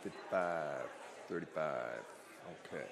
55, 35. Okay.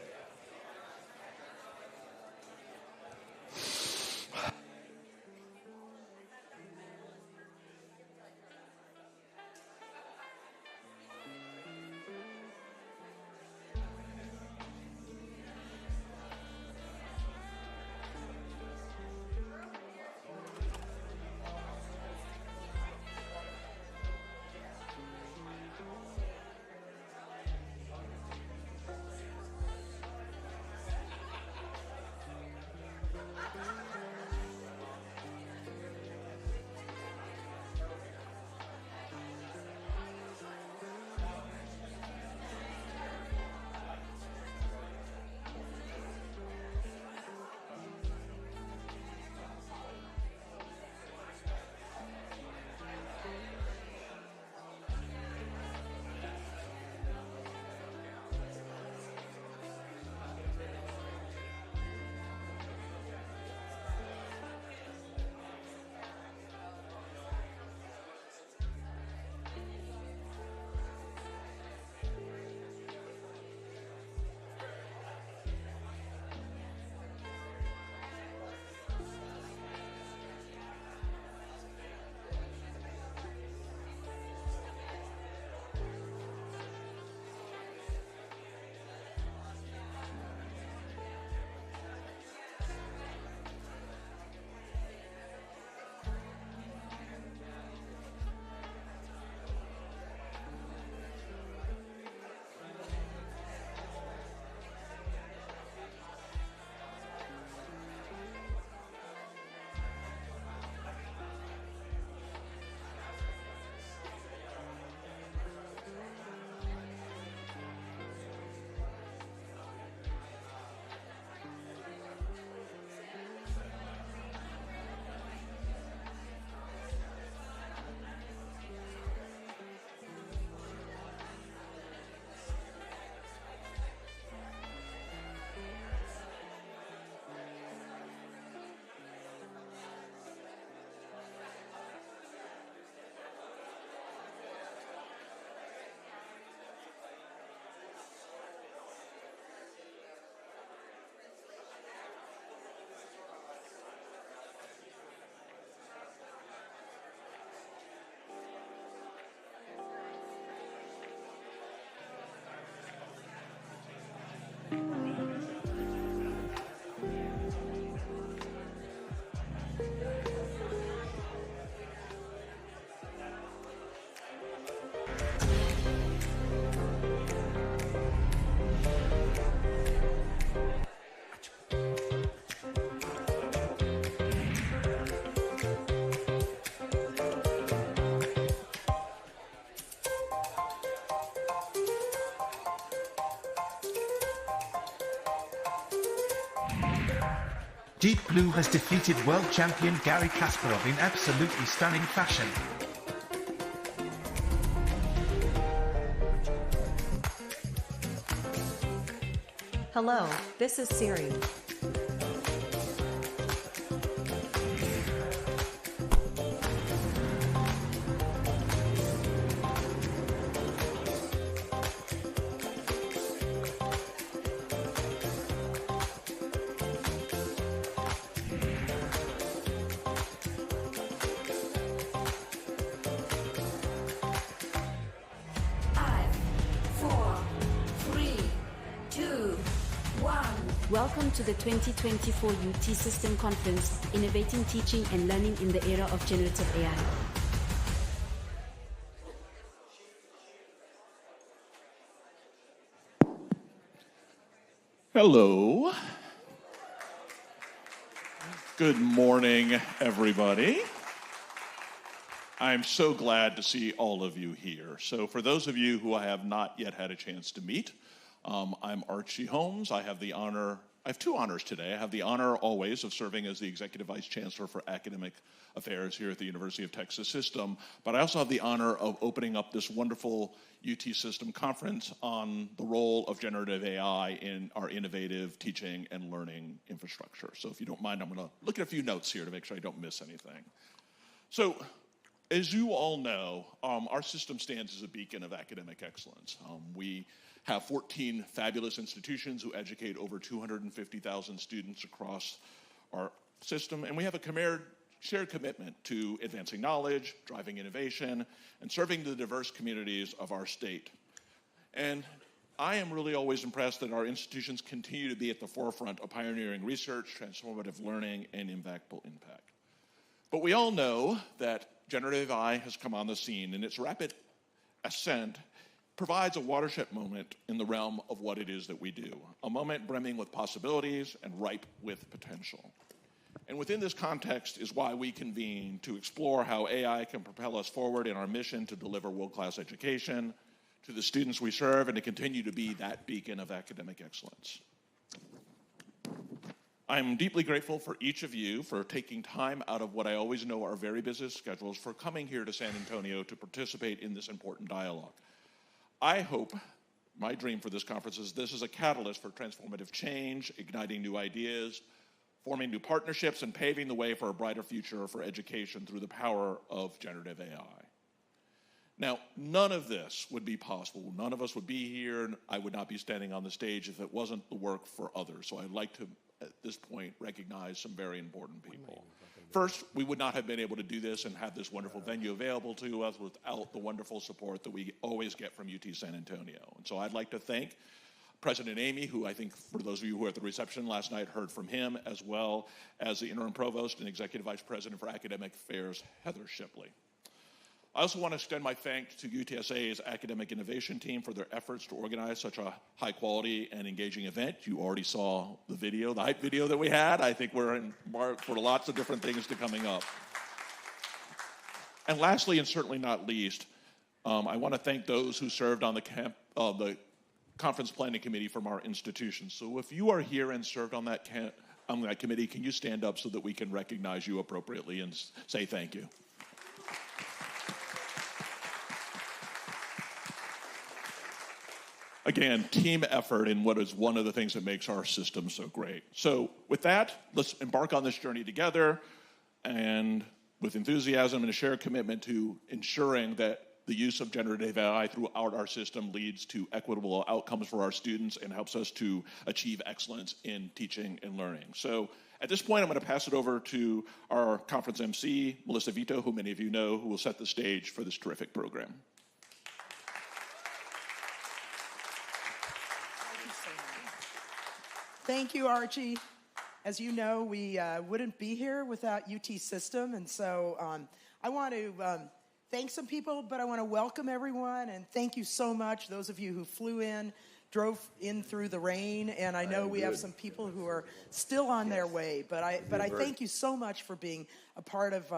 Deep Blue has defeated world champion Garry Kasparov in absolutely stunning fashion. Hello, this is Siri. Welcome to the 2024 UT System Conference, Innovating Teaching and Learning in the Era of Generative AI. Hello. Good morning, everybody. I'm so glad to see all of you here. So for those of you who I have not yet had a chance to meet, I'm Archie Holmes. I have two honors today. I have the honor always of serving as the Executive Vice Chancellor for Academic Affairs here at the University of Texas System, but I also have the honor of opening up this wonderful UT System conference on the role of generative AI in our innovative teaching and learning infrastructure. So if you don't mind, I'm going to look at a few notes here to make sure I don't miss anything. So As you all know, our system stands as a beacon of academic excellence. We have 14 fabulous institutions who educate over 250,000 students across our system, and we have a shared commitment to advancing knowledge, driving innovation, and serving the diverse communities of our state. And I am really always impressed that our institutions continue to be at the forefront of pioneering research, transformative learning, and impactful impact. But we all know that generative AI has come on the scene, and its rapid ascent provides a watershed moment in the realm of what it is that we do, a moment brimming with possibilities and ripe with potential. And within this context is why we convene to explore how AI can propel us forward in our mission to deliver world-class education to the students we serve and to continue to be that beacon of academic excellence. I'm deeply grateful for each of you for taking time out of what I always know are very busy schedules for coming here to San Antonio to participate in this important dialogue. I hope, my dream for this conference is this is a catalyst for transformative change, igniting new ideas, forming new partnerships, and paving the way for a brighter future for education through the power of generative AI. Now, none of this would be possible. None of us would be here, and I would not be standing on the stage if it wasn't the work for others. So I'd like to, at this point, recognize some very important people. First, we would not have been able to do this and have this wonderful venue available to us without the wonderful support that we always get from UT San Antonio. And so I'd like to thank President Amy, who I think for those of you who were at the reception last night heard from him, as well as the interim provost and executive vice president for academic affairs, Heather Shipley. I also want to extend my thanks to UTSA's academic innovation team for their efforts to organize such a high quality and engaging event. You already saw the video, the hype video that we had. I think we're in mark for lots of different things coming up. And lastly, and certainly not least, I want to thank those who served on the conference planning committee from our institution. So if you are here and served on that committee, can you stand up so that we can recognize you appropriately and say thank you? Again, team effort in what is one of the things that makes our system so great. So with that, let's embark on this journey together and with enthusiasm and a shared commitment to ensuring that the use of generative AI throughout our system leads to equitable outcomes for our students and helps us to achieve excellence in teaching and learning. So at this point, I'm going to pass it over to our conference MC, Melissa Vito, who many of you know, who will set the stage for this terrific program. Thank you, Archie. As you know, we wouldn't be here without UT System, and so I want to thank some people, but I want to welcome everyone, and thank you so much, those of you who flew in, drove in through the rain, and I know we have some people who are still on their way, but I thank you so much for being a part of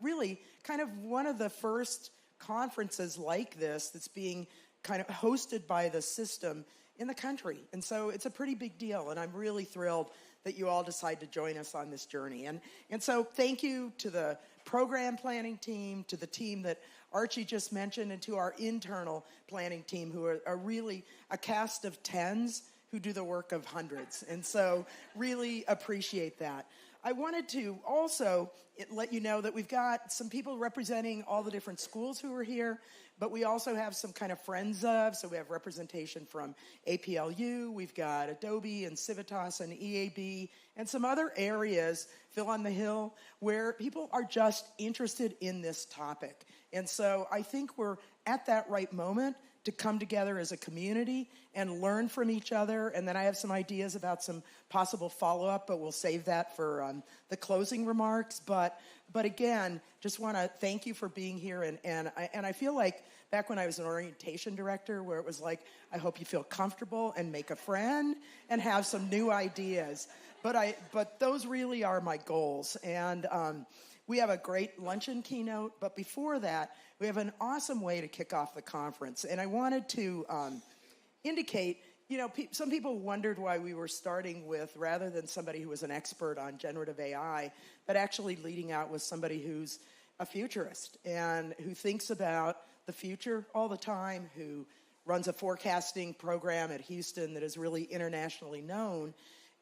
really kind of one of the first conferences like this that's being kind of hosted by the system in the country. And so it's a pretty big deal, and I'm really thrilled that you all decide to join us on this journey. And so thank you to the program planning team, to the team that Archie just mentioned, and to our internal planning team, who are really a cast of tens who do the work of hundreds. And so really appreciate that. I wanted to also let you know that we've got some people representing all the different schools who are here, but we also have some kind of friends of, so we have representation from APLU, we've got Adobe and Civitas and EAB, and some other areas, Phil on the Hill, where people are just interested in this topic. And so I think we're at that right moment to come together as a community and learn from each other. And then I have some ideas about some possible follow-up, but we'll save that for the closing remarks. But again, just want to thank you for being here. And I feel like back when I was an orientation director, where it was like, I hope you feel comfortable and make a friend and have some new ideas. But those really are my goals. And we have a great luncheon keynote, but before that, we have an awesome way to kick off the conference. And I wanted to indicate, some people wondered why we were starting with, rather than somebody who was an expert on generative AI, but actually leading out with somebody who's a futurist and who thinks about the future all the time, who runs a forecasting program at Houston that is really internationally known.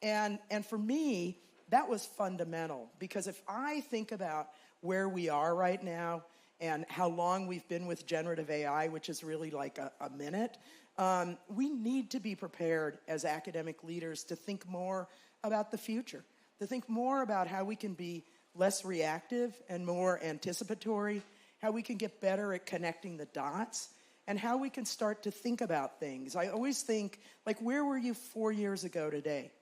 And for me, that was fundamental, because if I think about where we are right now and how long we've been with generative AI, which is really like a minute, we need to be prepared as academic leaders to think more about the future, to think more about how we can be less reactive and more anticipatory, how we can get better at connecting the dots, and how we can start to think about things. I always think, like, where were you 4 years ago today?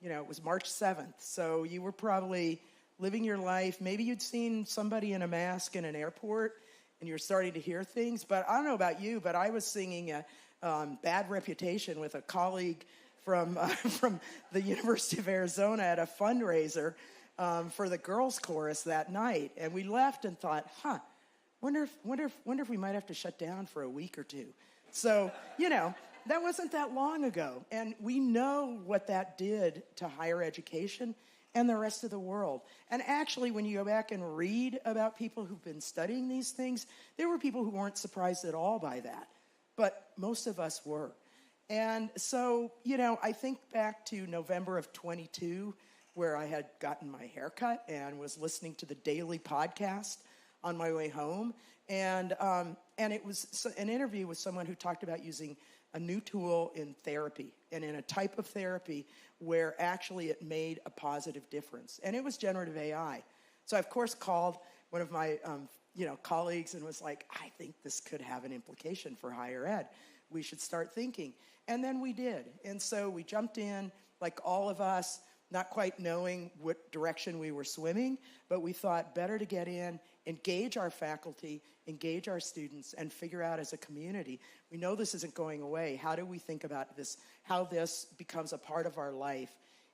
You know, it was March 7th, so you were probably living your life. Maybe you'd seen somebody in a mask in an airport, and you're starting to hear things. But I don't know about you, but I was singing a Bad Reputation with a colleague from the University of Arizona at a fundraiser for the girls' chorus that night. And we left and thought, wonder if we might have to shut down for a week or two. So, you know, that wasn't that long ago. And we know what that did to higher education and the rest of the world. And actually, when you go back and read about people who've been studying these things, there were people who weren't surprised at all by that. But most of us were. And so, you know, I think back to November of 22, where I had gotten my hair cut and was listening to the daily podcast on my way home. And it was an interview with someone who talked about using a new tool in therapy and in a type of therapy where actually it made a positive difference. And it was generative AI. So I, of course, called one of my colleagues and was like, I think this could have an implication for higher ed. We should start thinking. And then we did. And so we jumped in, like all of us, not quite knowing what direction we were swimming, but we thought better to get in, engage our faculty, engage our students, and figure out as a community, we know this isn't going away. How do we think about this, how this becomes a part of our life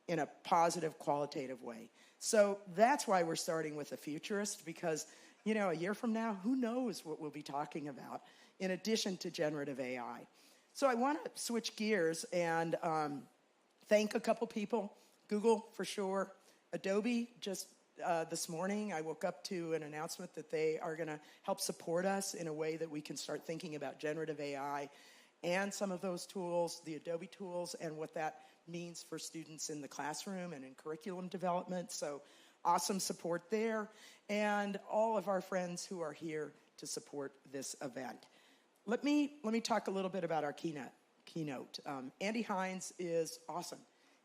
in a positive, qualitative way? So that's why we're starting with a futurist, because, you know, a year from now, who knows what we'll be talking about in addition to generative AI. So I want to switch gears and thank a couple people. Google, for sure. Adobe, just this morning, I woke up to an announcement that they are going to help support us in a way that we can start thinking about generative AI and some of those tools, the Adobe tools, and what that means for students in the classroom and in curriculum development. So awesome support there. And all of our friends who are here to support this event. Let me talk a little bit about our keynote. Andy Hines is awesome.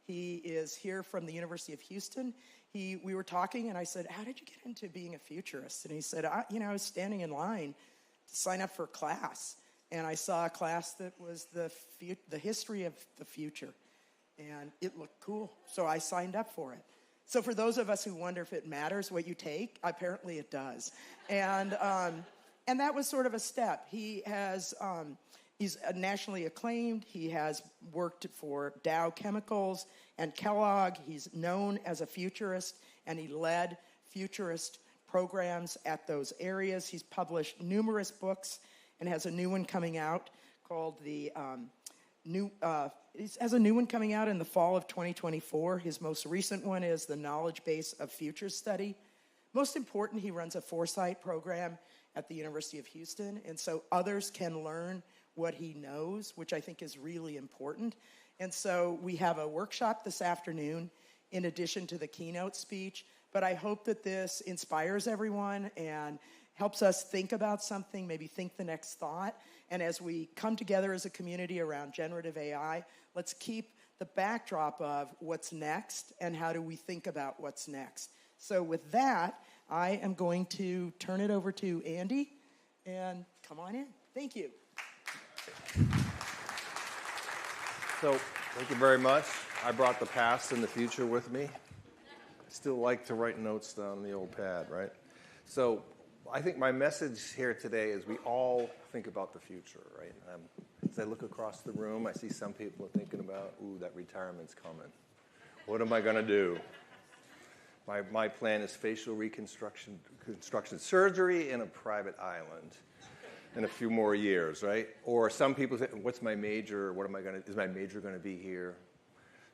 He is here from the University of Houston. We were talking, and I said, how did you get into being a futurist? And he said, I was standing in line to sign up for a class, and I saw a class that was the history of the future, and it looked cool, so I signed up for it. So for those of us who wonder if it matters what you take, apparently it does. And that was sort of a step. He's nationally acclaimed. He has worked for Dow Chemicals and Kellogg. He's known as a futurist, and he led futurist programs at those areas. He's published numerous books and has a new one coming out called he has a new one coming out in the fall of 2024. His most recent one is The Knowledge Base of Future Study. Most important, he runs a Foresight program at the University of Houston, and so others can learn what he knows, which I think is really important. And so we have a workshop this afternoon in addition to the keynote speech, but I hope that this inspires everyone and helps us think about something, maybe think the next thought. And as we come together as a community around generative AI, let's keep the backdrop of what's next and how do we think about what's next. So with that, I am going to turn it over to Andy, and come on in. Thank you. So, thank you very much. I brought the past and the future with me. Still like to write notes on the old pad, right? So, I think my message here today is we all think about the future, right? As I look across the room, I see some people are thinking about, ooh, that retirement's coming. What am I going to do? My plan is facial reconstruction surgery in a private island in a few more years, right? Or some people say, what's my major? Is my major going to be here?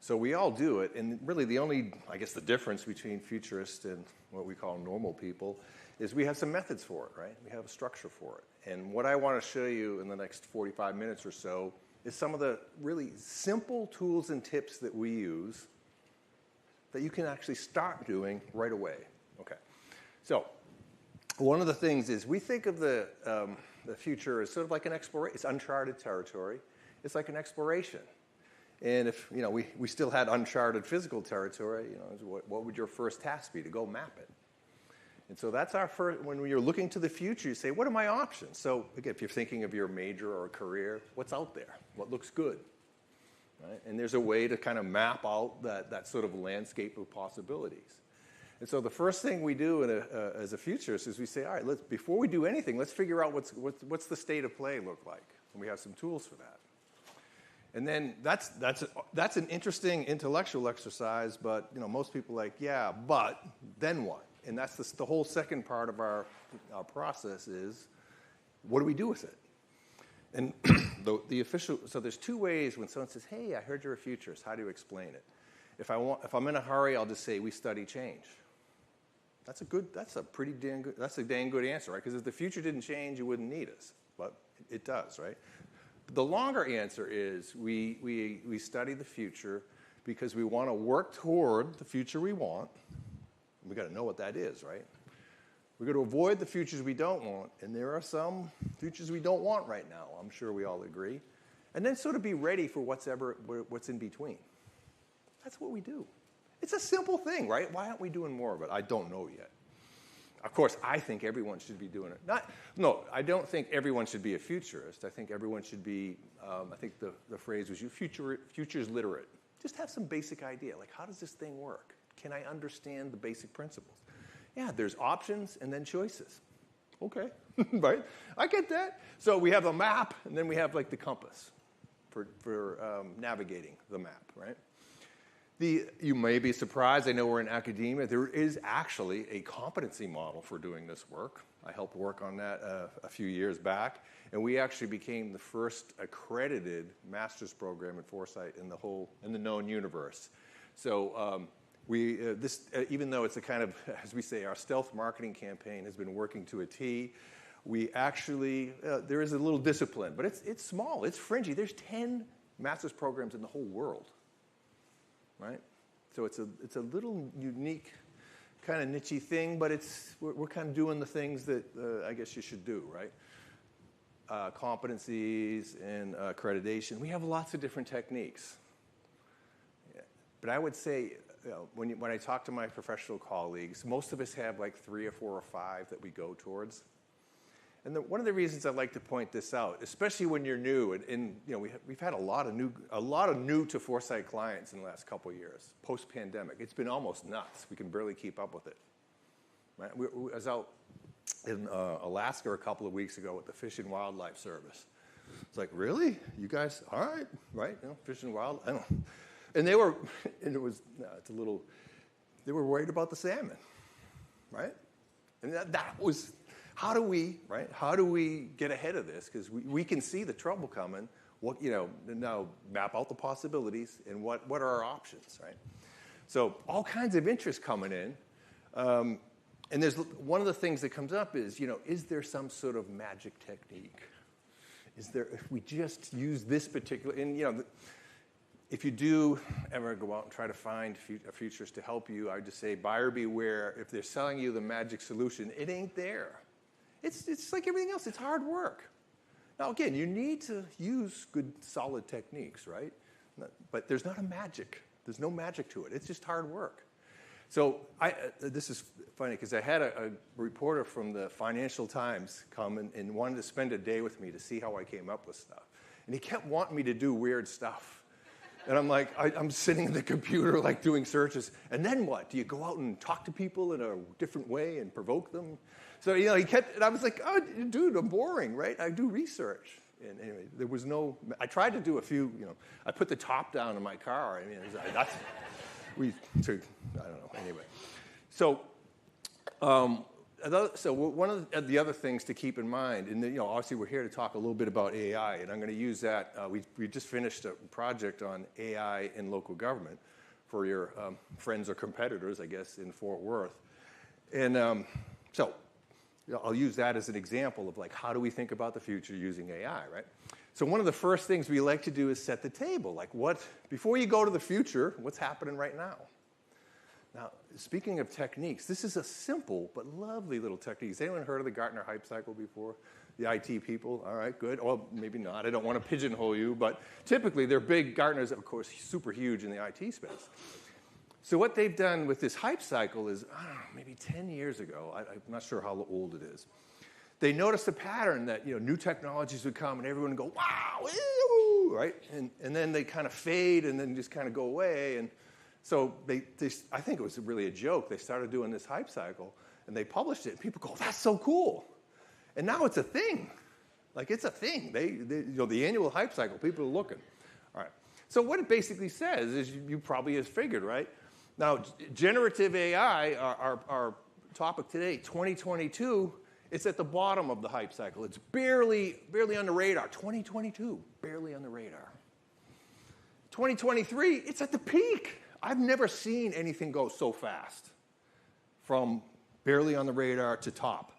So we all do it, and really the only, I guess, the difference between futurists and what we call normal people is we have some methods for it, right? We have a structure for it. And what I want to show you in the next 45 minutes or so is some of the really simple tools and tips that we use that you can actually start doing right away. Okay. So one of the things is we think of the future as sort of like an exploration. It's uncharted territory. It's like an exploration. And if we still had uncharted physical territory, what would your first task be? To go map it. And so that's our first. When you're looking to the future, you say, what are my options? So again, if you're thinking of your major or career, what's out there? What looks good? Right? And there's a way to kind of map out that sort of landscape of possibilities. And so the first thing we do as a futurist is we say, all right, before we do anything, let's figure out what's the state of play look like. And we have some tools for that. And then that's an interesting intellectual exercise, but most people are like, yeah, but then what? And that's the whole second part of our process is, what do we do with it? And so there's two ways when someone says, hey, I heard you're a futurist. How do you explain it? If I'm in a hurry, I'll just say we study change. That's a dang good answer, right? Because if the future didn't change, you wouldn't need us. But it does, right? The longer answer is we study the future because we want to work toward the future we want. We've got to know what that is, right? We've got to avoid the futures we don't want, and there are some futures we don't want right now. I'm sure we all agree. And then sort of be ready for what's in between. That's what we do. It's a simple thing, right? Why aren't we doing more of it? I don't know yet. Of course, I think everyone should be doing it. No, I don't think everyone should be a futurist. I think everyone should be, I think the phrase was futures literate. Just have some basic idea, like how does this thing work? Can I understand the basic principles? Yeah, there's options and then choices. Okay, right? I get that. So we have a map, and then we have like the compass for navigating the map, right? You may be surprised. I know we're in academia. There is actually a competency model for doing this work. I helped work on that a few years back, and we actually became the first accredited master's program in Foresight in the known universe. So even though it's a kind of, as we say, our stealth marketing campaign has been working to a T, we actually there is a little discipline, but it's small, it's fringy. There's 10 master's programs in the whole world. Right? So it's a little unique kind of niche-y thing, but we're kind of doing the things that I guess you should do, right? Competencies and accreditation. We have lots of different techniques. Yeah. But I would say when I talk to my professional colleagues, most of us have like 3 or 4 or 5 that we go towards. And one of the reasons I like to point this out, especially when you're new, and we've had a lot of new to Foresight clients in the last couple of years, post-pandemic. It's been almost nuts. We can barely keep up with it. Right? I was out in Alaska a couple of weeks ago with the Fish and Wildlife Service. It's like, really? You guys, all right, right? Fish and Wildlife. I don't know. And they were worried about the salmon, right? And that was. How do we get ahead of this? Because we can see the trouble coming. Now map out the possibilities and what are our options, right? So all kinds of interest coming in. And there's one of the things that comes up is there some sort of magic technique? If we just use this particular, and if you do ever go out and try to find a futurist to help you, I would just say buyer beware. If they're selling you the magic solution, it ain't there. It's like everything else. It's hard work. Now, again, you need to use good, solid techniques, right? But there's not a magic. There's no magic to it. It's just hard work. So this is funny because I had a reporter from the Financial Times come and wanted to spend a day with me to see how I came up with stuff. And he kept wanting me to do weird stuff. And I'm like, I'm sitting in the computer like doing searches. And then what? Do you go out and talk to people in a different way and provoke them? So, he kept, and I was like, oh, dude, I'm boring, right? I do research. And anyway, there was I tried to do a few, I put the top down in my car. I mean, I don't know, anyway. So, one of the other things to keep in mind, and obviously we're here to talk a little bit about AI, and I'm going to use that. We just finished a project on AI in local government for your friends or competitors, I guess, in Fort Worth. And so I'll use that as an example of like, how do we think about the future using AI, right? So one of the first things we like to do is set the table. Like before you go to the future, what's happening right now? Now, speaking of techniques, this is a simple but lovely little technique. Has anyone heard of the Gartner hype cycle before? The IT people? All right, good. Well, maybe not. I don't want to pigeonhole you, but typically they're big. Gartner's, of course, super huge in the IT space. So what they've done with this hype cycle is, I don't know, maybe 10 years ago, I'm not sure how old it is, they noticed a pattern that new technologies would come and everyone would go, wow, ew, right? And then they kind of fade and then just kind of go away. And so I think it was really a joke. They started doing this hype cycle and they published it. And people go, that's so cool. And now it's a thing. Like, it's a thing. The annual hype cycle, people are looking. All right. So what it basically says is you probably have figured, right? Now, generative AI, our topic today, 2022, it's at the bottom of the hype cycle. It's barely on the radar. 2022, barely on the radar. 2023, it's at the peak. I've never seen anything go so fast from barely on the radar to top.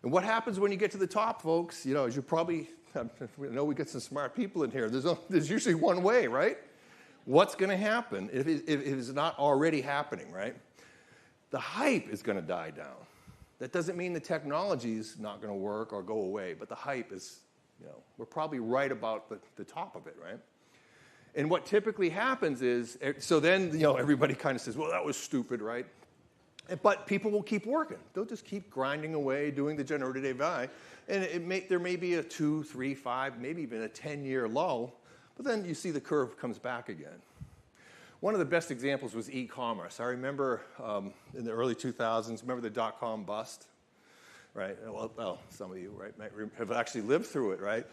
And what happens when you get to the top, folks? As you probably know, we get some smart people in here. There's usually one way, right? What's going to happen if it's not already happening, right? The hype is going to die down. That doesn't mean the technology is not going to work or go away, but the hype is, we're probably right about the top of it, right? And what typically happens is, so then, everybody kind of says, well, that was stupid, right? But people will keep working. They'll just keep grinding away, doing the generative AI, and there may be a 2, 3, 5, maybe even a 10-year lull, but then you see the curve comes back again. One of the best examples was e-commerce. I remember in the early 2000s, remember the dot-com bust? Right? Well, some of you, right, might have actually lived through it, right?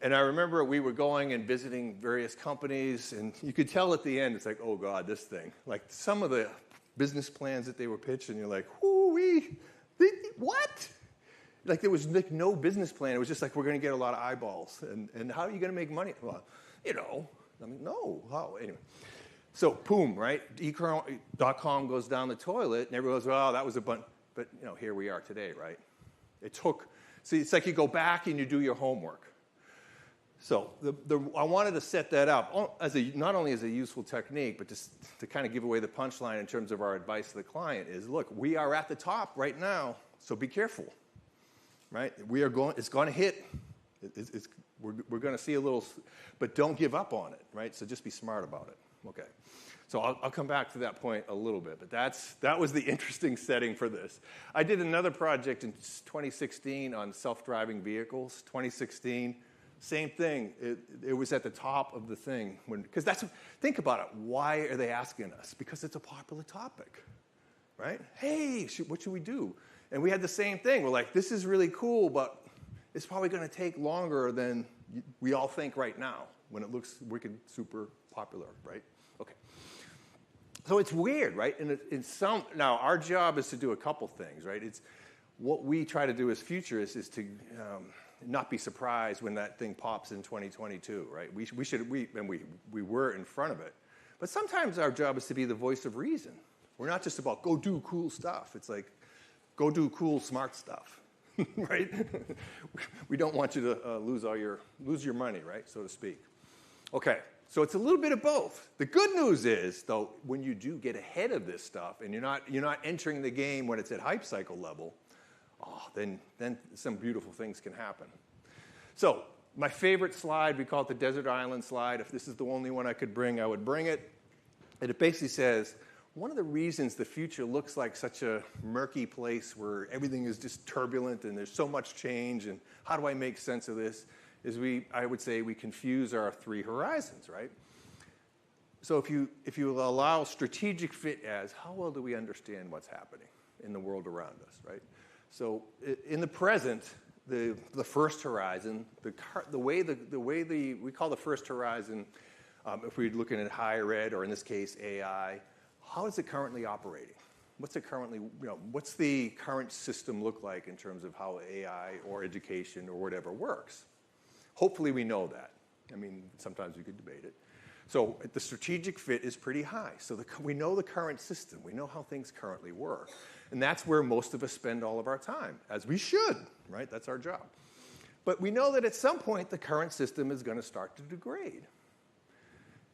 And I remember we were going and visiting various companies, and you could tell at the end, it's like, oh, God, this thing. Like, some of the business plans that they were pitching, you're like, whoo-wee, what? Like, there was no business plan. It was just like, we're going to get a lot of eyeballs. And how are you going to make money? Well, no. How? Anyway. So, boom, right? Ecom.com goes down the toilet, and everyone goes, oh, that was a bunch. But, here we are today, right? See, it's like you go back and you do your homework. So I wanted to set that up not only as a useful technique, but just to kind of give away the punchline in terms of our advice to the client is, look, we are at the top right now, so be careful, right? It's going to hit. We're going to see a little, but don't give up on it, right? So just be smart about it. Okay. So I'll come back to that point a little bit, but that was the interesting setting for this. I did another project in 2016 on self-driving vehicles. 2016, same thing. It was at the top of the thing. Because think about it. Why are they asking us? Because it's a popular topic, right? Hey, what should we do? And we had the same thing. We're like, this is really cool, but it's probably going to take longer than we all think right now when it looks wicked, super popular, right? Okay. So it's weird, right? Now, our job is to do a couple things, right? It's what we try to do as futurists is to not be surprised when that thing pops in 2022, right? We were in front of it. But sometimes our job is to be the voice of reason. We're not just about go do cool stuff. It's like go do cool, smart stuff, right? We don't want you to lose your money, right, so to speak. Okay. So it's a little bit of both. The good news is, though, when you do get ahead of this stuff and you're not entering the game when it's at hype cycle level, then some beautiful things can happen. So my favorite slide, we call it the desert island slide. If this is the only one I could bring, I would bring it. And it basically says, one of the reasons the future looks like such a murky place where everything is just turbulent and there's so much change and how do I make sense of this, is I would say we confuse our three horizons, right? So if you allow strategic fit as, how well do we understand what's happening in the world around us, right? So in the present, the first horizon, we call the first horizon, if we're looking at higher ed, or in this case, AI, how is it currently operating? What's the current system look like in terms of how AI or education or whatever works? Hopefully we know that. I mean, sometimes we could debate it. So the strategic fit is pretty high. So we know the current system. We know how things currently work. And that's where most of us spend all of our time, as we should, right? That's our job. But we know that at some point, the current system is going to start to degrade,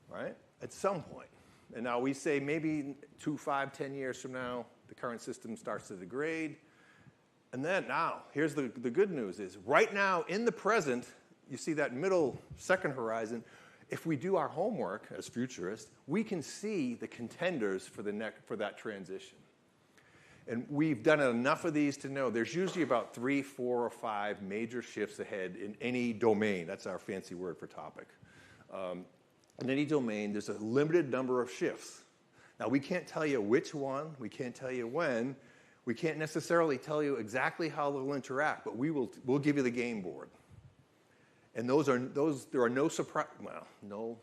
right? At some point. And now we say maybe 2, 5, 10 years from now, the current system starts to degrade. And then now, here's the good news is right now in the present, you see that middle second horizon, if we do our homework as futurists, we can see the contenders for that transition. And we've done enough of these to know there's usually about 3, 4, or 5 major shifts ahead in any domain. That's our fancy word for topic. In any domain, there's a limited number of shifts. Now, we can't tell you which one. We can't tell you when. We can't necessarily tell you exactly how they'll interact, but we'll give you the game board. And there are no surprise. Well, no.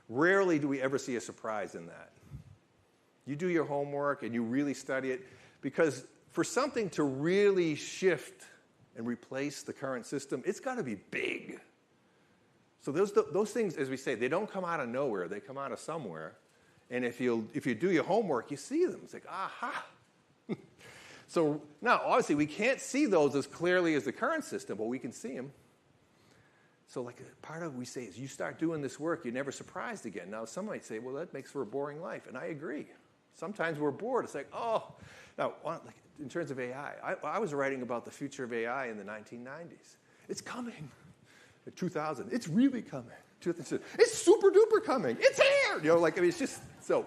Rarely do we ever see a surprise in that. You do your homework and you really study it, because for something to really shift and replace the current system, it's got to be big. So those things, as we say, they don't come out of nowhere. They come out of somewhere. And if you do your homework, you see them. It's like, aha. So now, obviously, we can't see those as clearly as the current system, but we can see them. So like part of what we say is you start doing this work, you're never surprised again. Now, some might say, well, that makes for a boring life. And I agree. Sometimes we're bored. It's like, oh. Now, like in terms of AI, I was writing about the future of AI in the 1990s. It's coming. In 2000, it's really coming. 2000, it's super duper coming. It's here. It's just so.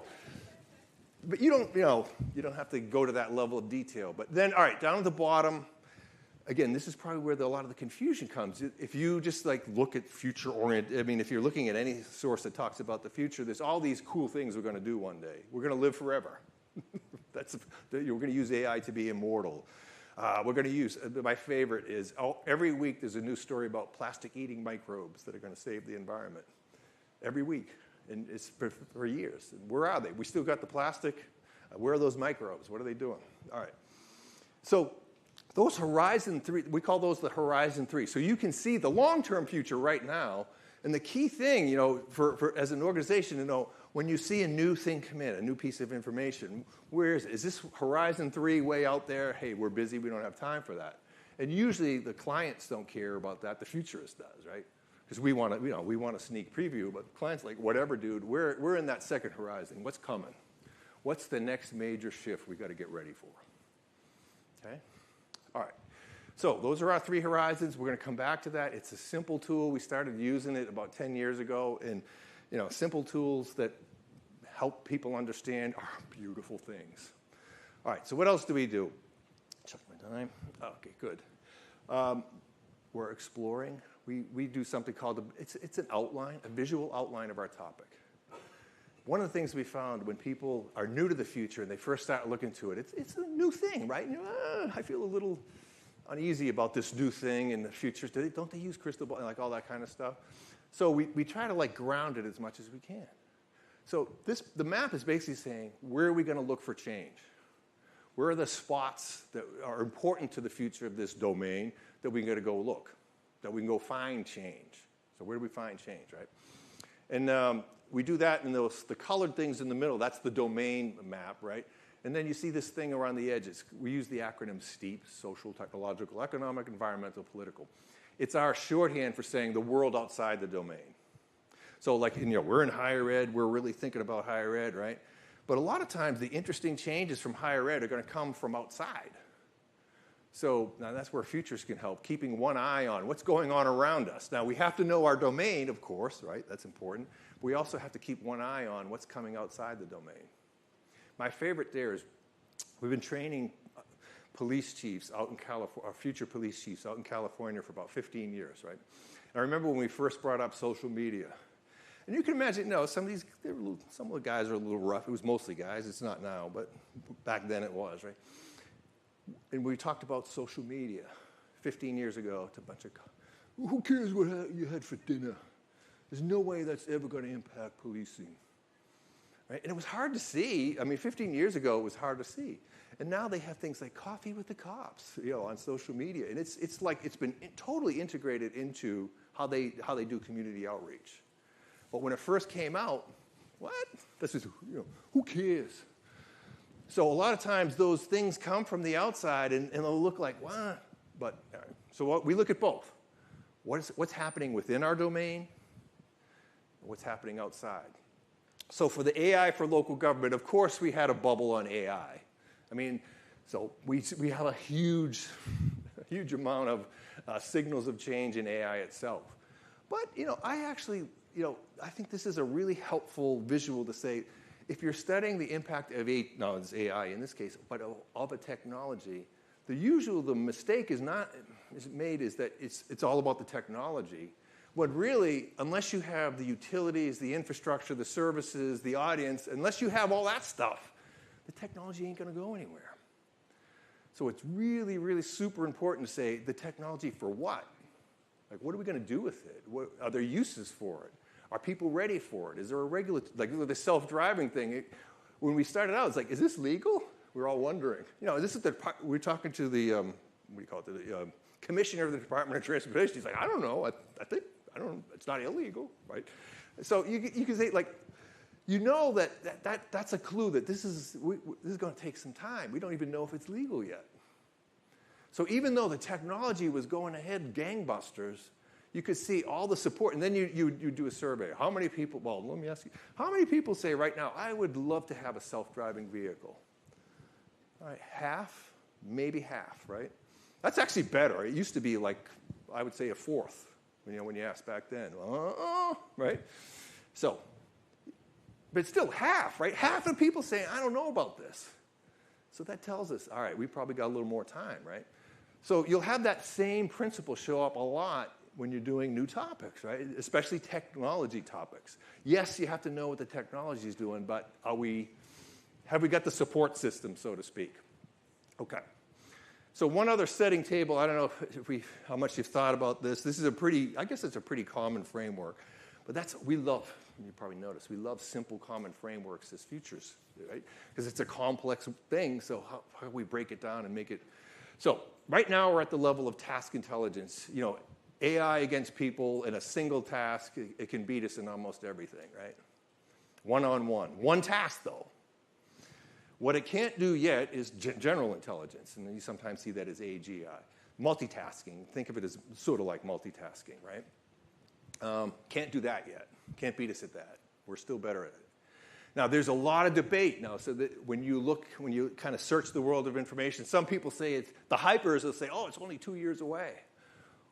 But you don't have to go to that level of detail. But then, all right, down at the bottom, again, this is probably where a lot of the confusion comes. If you just look at future-oriented, if you're looking at any source that talks about the future, there's all these cool things we're going to do one day. We're going to live forever. We're going to use AI to be immortal. We're going to use, my favorite is, every week there's a new story about plastic-eating microbes that are going to save the environment. Every week. And it's for years. And where are they? We still got the plastic. Where are those microbes? What are they doing? All right. So those Horizon 3, we call those the Horizon 3. So you can see the long-term future right now. And the key thing, for as an organization to know, when you see a new thing come in, a new piece of information, where is it? Is this Horizon 3 way out there? Hey, we're busy. We don't have time for that. And usually the clients don't care about that. The futurist does, right? Because we want a sneak preview, but clients like, whatever, dude, we're in that second horizon. What's coming? What's the next major shift we got to get ready for? Okay? All right. So those are our 3 horizons. We're going to come back to that. It's a simple tool. We started using it about 10 years ago, and simple tools that help people understand are beautiful things. All right. So what else do we do? Check my time. Okay, good. We're exploring. We do something called, it's an outline, a visual outline of our topic. One of the things we found when people are new to the future and they first start looking to it, it's a new thing, right? I feel a little uneasy about this new thing in the future. Don't they use crystal ball, like all that kind of stuff? So we try to ground it as much as we can. So the map is basically saying, where are we going to look for change? Where are the spots that are important to the future of this domain that we're going to go look? That we can go find change. So where do we find change, right? And we do that in the colored things in the middle. That's the domain map, right? And then you see this thing around the edges. We use the acronym STEEP, social, technological, economic, environmental, political. It's our shorthand for saying the world outside the domain. So we're in higher ed. We're really thinking about higher ed, right? But a lot of times the interesting changes from higher ed are going to come from outside. So now that's where futures can help, keeping one eye on what's going on around us. Now, we have to know our domain, of course, right? That's important. But we also have to keep one eye on what's coming outside the domain. My favorite there is we've been training police chiefs out in California, future police chiefs out in California for about 15 years, right? And I remember when we first brought up social media. And you can imagine, some of the guys are a little rough. It was mostly guys. It's not now, but back then it was, right? And we talked about social media 15 years ago to a bunch of, who cares what you had for dinner? There's no way that's ever going to impact policing. Right? And it was hard to see. 15 years ago, it was hard to see. And now they have things like coffee with the cops, on social media. And it's like it's been totally integrated into how they do community outreach. But when it first came out, what? This is, who cares? So a lot of times those things come from the outside and they'll look like, what? But so we look at both. What's happening within our domain? What's happening outside? So for the AI for local government, of course we had a bubble on AI. I mean, so we have a huge amount of signals of change in AI itself. But, I think this is a really helpful visual to say, if you're studying the impact of it's AI in this case, but of a technology, the mistake is that it's all about the technology. When really, unless you have the utilities, the infrastructure, the services, the audience, unless you have all that stuff, the technology ain't going to go anywhere. So it's really, really super important to say the technology for what? Like, what are we going to do with it? What are there uses for it? Are people ready for it? Is there a the self-driving thing? When we started out, it's like, is this legal? We're all wondering. We're talking to the the commissioner of the Department of Transportation. He's like, I don't know. I think it's not illegal, right? So you can say, like, that's a clue that this is going to take some time. We don't even know if it's legal yet. So even though the technology was going ahead gangbusters, you could see all the support. And then you do a survey. How many people, well, let me ask you, how many people say right now, I would love to have a self-driving vehicle? All right, half, maybe half, right? That's actually better. It used to be like, I would say a fourth, when you asked back then. Right? So, but it's still half, right? Half of people saying, I don't know about this. So that tells us, all right, we probably got a little more time, right? So you'll have that same principle show up a lot when you're doing new topics, right? Especially technology topics. Yes, you have to know what the technology is doing, but have we got the support system, so to speak? Okay. So one other setting table, I don't know how much you've thought about this. This is I guess it's a pretty common framework. But we love, you probably noticed, we love simple common frameworks as futures, right? Because it's a complex thing, so how do we break it down and make it? So right now we're at the level of task intelligence. AI against people in a single task, it can beat us in almost everything, right? One-on-one. One task, though. What it can't do yet is general intelligence, and you sometimes see that as AGI. Multitasking, think of it as sort of like multitasking, right? Can't do that yet. Can't beat us at that. We're still better at it. Now, there's a lot of debate now, so that when you kind of search the world of information, some people say the hypers will say, it's only 2 years away.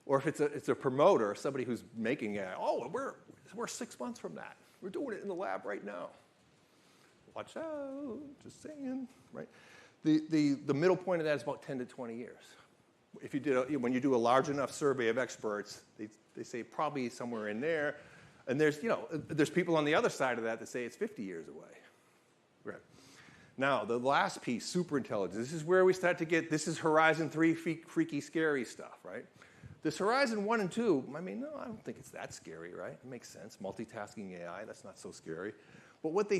Or if it's a promoter, somebody who's making it, we're 6 months from that. We're doing it in the lab right now. Watch out, just saying, right? The middle point of that is about 10 to 20 years. If when you do a large enough survey of experts, they say probably somewhere in there. And there's people on the other side of that say it's 50 years away. Right. Now, the last piece, superintelligence. This is where we start to get, this is Horizon 3 freaky, scary stuff, right? This Horizon 1 and 2, I don't think it's that scary, right? It makes sense. Multitasking AI, that's not so scary. But what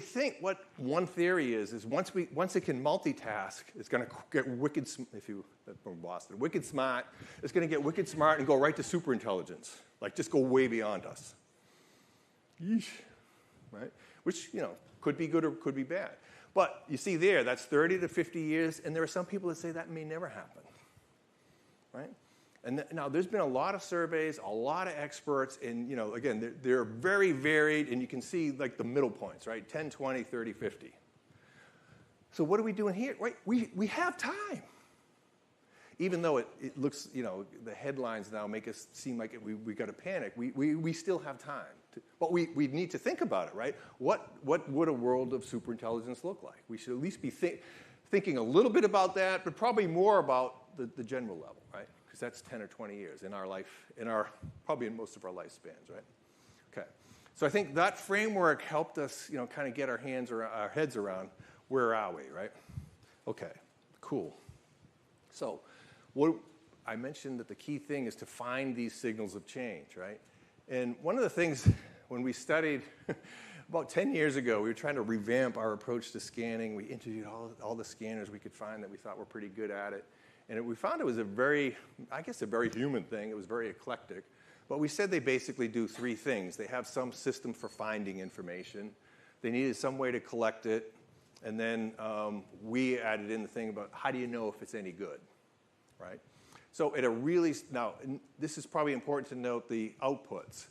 one theory is once it can multitask, it's going to get wicked, if you from Boston, wicked smart. It's going to get wicked smart and go right to superintelligence, like just go way beyond us. Yeesh, right? Which, could be good or could be bad. But you see there, that's 30 to 50 years, and there are some people that say that may never happen, right? And now there's been a lot of surveys, a lot of experts, and again, they're very varied, and you can see like the middle points, right? 10, 20, 30, 50. So what are we doing here? Right? We have time. Even though it looks, the headlines now make us seem like we got to panic, we still have time. But we need to think about it, right? What would a world of superintelligence look like? We should at least be thinking a little bit about that, but probably more about the general level, right? Because that's 10 or 20 years in our life, probably in most of our lifespans, right? Okay. So I think that framework helped us, kind of get our heads around where are we, right? Okay, cool. So I mentioned that the key thing is to find these signals of change, right? And one of the things when we studied about 10 years ago, we were trying to revamp our approach to scanning. We interviewed all the scanners we could find that we thought were pretty good at it. And we found it was a very human thing. It was very eclectic. But we said they basically do three things. They have some system for finding information. They needed some way to collect it. And then we added in the thing about how do you know if it's any good, right? So now, this is probably important to note the outputs.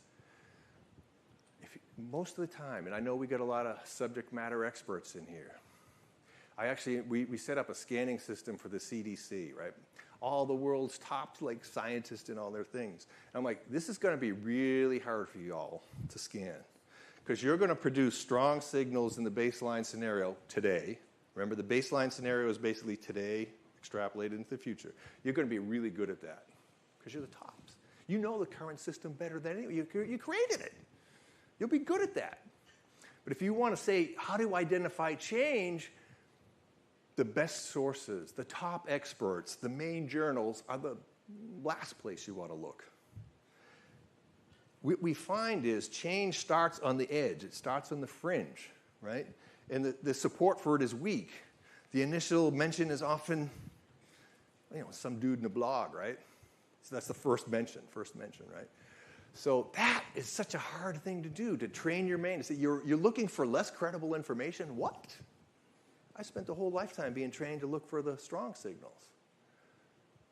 most of the time, and I know we got a lot of subject matter experts in here. We set up a scanning system for the CDC, right? All the world's top scientists and all their things. And I'm like, this is going to be really hard for you all to scan because you're going to produce strong signals in the baseline scenario today. Remember, the baseline scenario is basically today extrapolated into the future. You're going to be really good at that because you're the tops. You know the current system better than anyone. You created it. You'll be good at that. But if you want to say, how do you identify change? The best sources, the top experts, the main journals are the last place you want to look. What we find is change starts on the edge. It starts on the fringe, right? And the support for it is weak. The initial mention is often, some dude in a blog, right? So that's the first mention, right? So that is such a hard thing to do, to train your brain. You're looking for less credible information? What? I spent a whole lifetime being trained to look for the strong signals.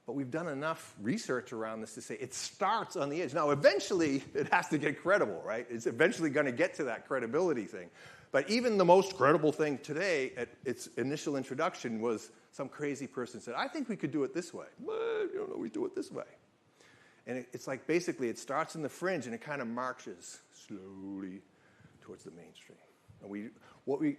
But we've done enough research around this to say it starts on the edge. Now, eventually, it has to get credible, right? It's eventually going to get to that credibility thing. But even the most credible thing today at its initial introduction was some crazy person said, I think we could do it this way. But we do it this way. And it's like basically it starts in the fringe and it kind of marches slowly towards the mainstream. And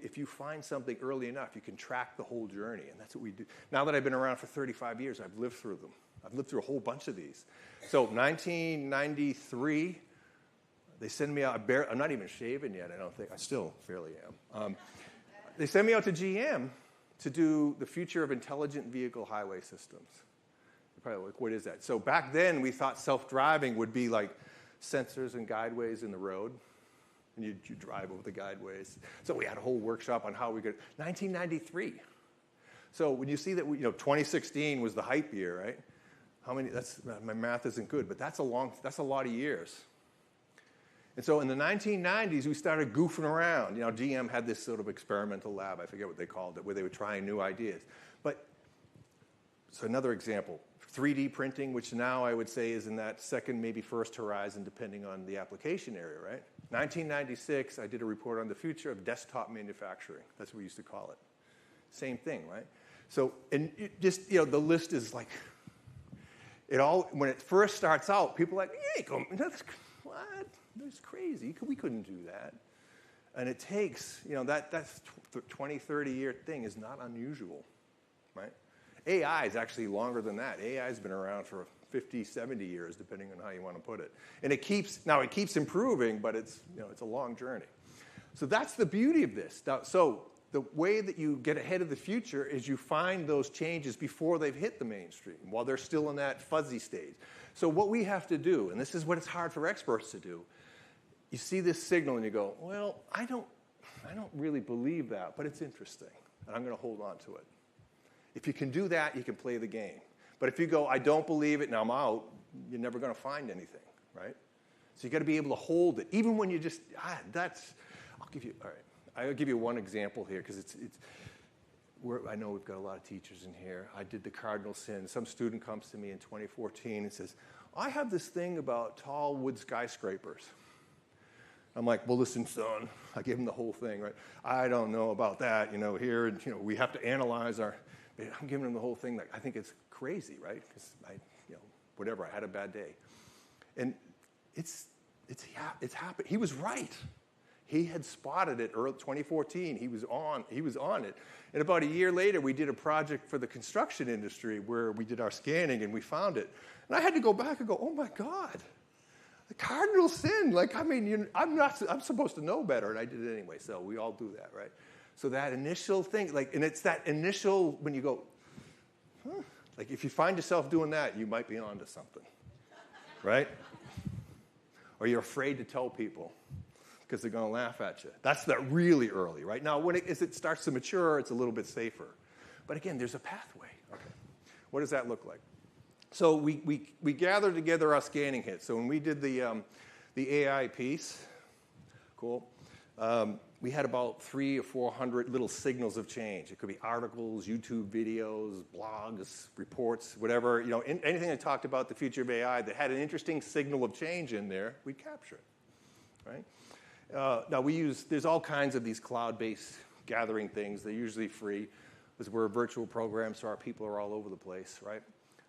if you find something early enough, you can track the whole journey, and that's what we do. Now that I've been around for 35 years, I've lived through them. I've lived through a whole bunch of these. So 1993, they send me out. I'm not even shaven yet, I don't think. I still fairly am. They send me out to GM to do the future of intelligent vehicle highway systems. You're probably like, what is that? So back then, we thought self-driving would be like sensors and guideways in the road. And you drive over the guideways. So we had a whole workshop on how we could. 1993. So when you see that, 2016 was the hype year, right? How many? My math isn't good, but that's a lot of years. And so in the 1990s, we started goofing around. GM had this sort of experimental lab. I forget what they called it, where they were trying new ideas. So another example. 3D printing, which now I would say is in that second, maybe first horizon, depending on the application area, right? 1996, I did a report on the future of desktop manufacturing. That's what we used to call it. Same thing, right? So, and the list is like, when it first starts out, people are like, what? That's crazy. We couldn't do that. And it takes, that's 20, 30-year thing is not unusual, right? AI is actually longer than that. AI has been around for 50, 70 years, depending on how you want to put it. And it keeps improving, but it's a long journey. So that's the beauty of this. So the way that you get ahead of the future is you find those changes before they've hit the mainstream, while they're still in that fuzzy stage. So what we have to do, and this is what it's hard for experts to do, you see this signal and you go, well, I don't really believe that, but it's interesting, and I'm going to hold on to it. If you can do that, you can play the game. But if you go, I don't believe it, and I'm out, you're never going to find anything, right? So you got to be able to hold it, even when you just, I'll give you one example here, because I know we've got a lot of teachers in here. I did the cardinal sin. Some student comes to me in 2014 and says, I have this thing about tall wood skyscrapers. I'm like, well, listen, son. I give him the whole thing, right? I don't know about that, here, and, we have to analyze I'm giving him the whole thing. I think it's crazy, right? Because I had a bad day. And it's happened. He was right. He had spotted it early 2014. He was on it. And about a year later, we did a project for the construction industry where we did our scanning and we found it. And I had to go back and go, oh my God, the cardinal sin. I'm supposed to know better, and I did it anyway. So we all do that, right? So that initial thing, and it's that initial when you go, if you find yourself doing that, you might be onto something, right? Or you're afraid to tell people because they're going to laugh at you. That's that really early, right? Now, as it starts to mature, it's a little bit safer. But again, there's a pathway. Okay, what does that look like? So we gathered together our scanning hits. So when we did the AI piece, cool. We had about 300 or 400 little signals of change. It could be articles, YouTube videos, blogs, reports, whatever. Anything that talked about the future of AI that had an interesting signal of change in there, we'd capture it, right? Now, there's all kinds of these cloud-based gathering things. They're usually free because we're a virtual program, so our people are all over the place, right?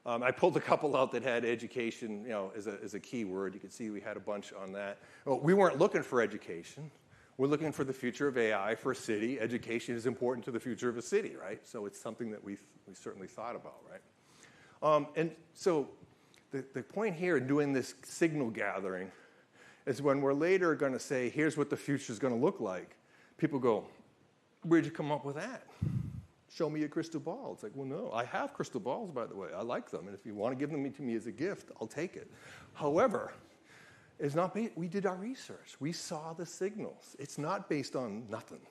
I pulled a couple out that had education, as a keyword. You can see we had a bunch on that. Well, we weren't looking for education. We're looking for the future of AI for a city. Education is important to the future of a city, right? So it's something that we certainly thought about, right? And so the point here in doing this signal gathering is when we're later going to say, here's what the future is going to look like, people go, where'd you come up with that? Show me a crystal ball. It's like, well, no, I have crystal balls, by the way. I like them. And if you want to give them to me as a gift, I'll take it. However, we did our research. We saw the signals. It's not based on nothing.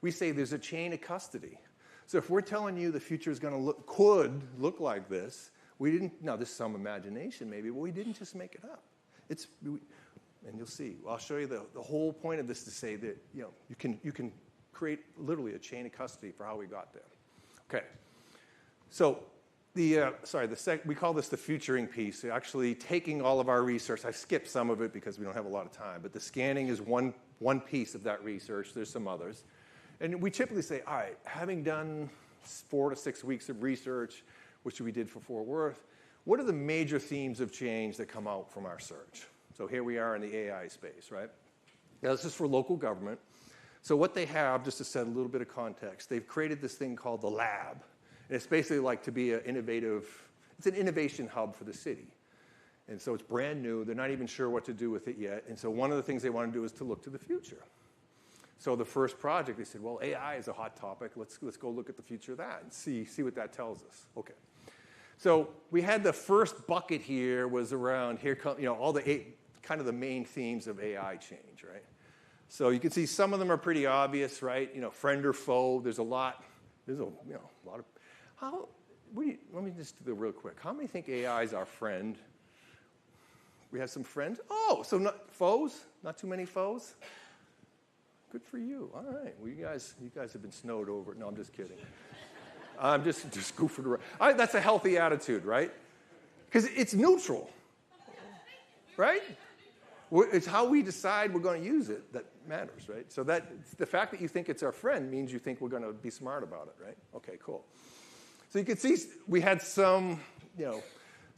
We say there's a chain of custody. So if we're telling you the future is going to could look like this, we didn't, now this is some imagination maybe, but we didn't just make it up. And you'll see. I'll show you the whole point of this to say that you can create literally a chain of custody for how we got there. Okay. So we call this the futuring piece. We're actually taking all of our research. I skipped some of it because we don't have a lot of time, but the scanning is one piece of that research. There's some others. And we typically say, all right, having done 4 to 6 weeks of research, which we did for Fort Worth, what are the major themes of change that come out from our search? So here we are in the AI space, right? Now, this is for local government. So what they have, just to set a little bit of context, they've created this thing called the lab. And it's basically like to be it's an innovation hub for the city. And so it's brand new. They're not even sure what to do with it yet. And so one of the things they want to do is to look to the future. So the first project, they said, well, AI is a hot topic. Let's go look at the future of that and see what that tells us. Okay. So we had the first bucket here was around all the kind of the main themes of AI change, right? So you can see some of them are pretty obvious, right? Friend or foe. There's a lot of. Let me just do it real quick. How many think AI is our friend? We have some friends. Oh, so not foes? Not too many foes? Good for you. All right. Well, you guys have been snowed over. No, I'm just kidding. I'm just goofing around. All right, that's a healthy attitude, right? Because it's neutral, right? It's how we decide we're going to use it that matters, right? So the fact that you think it's our friend means you think we're going to be smart about it, right? Okay, cool. So you can see we had some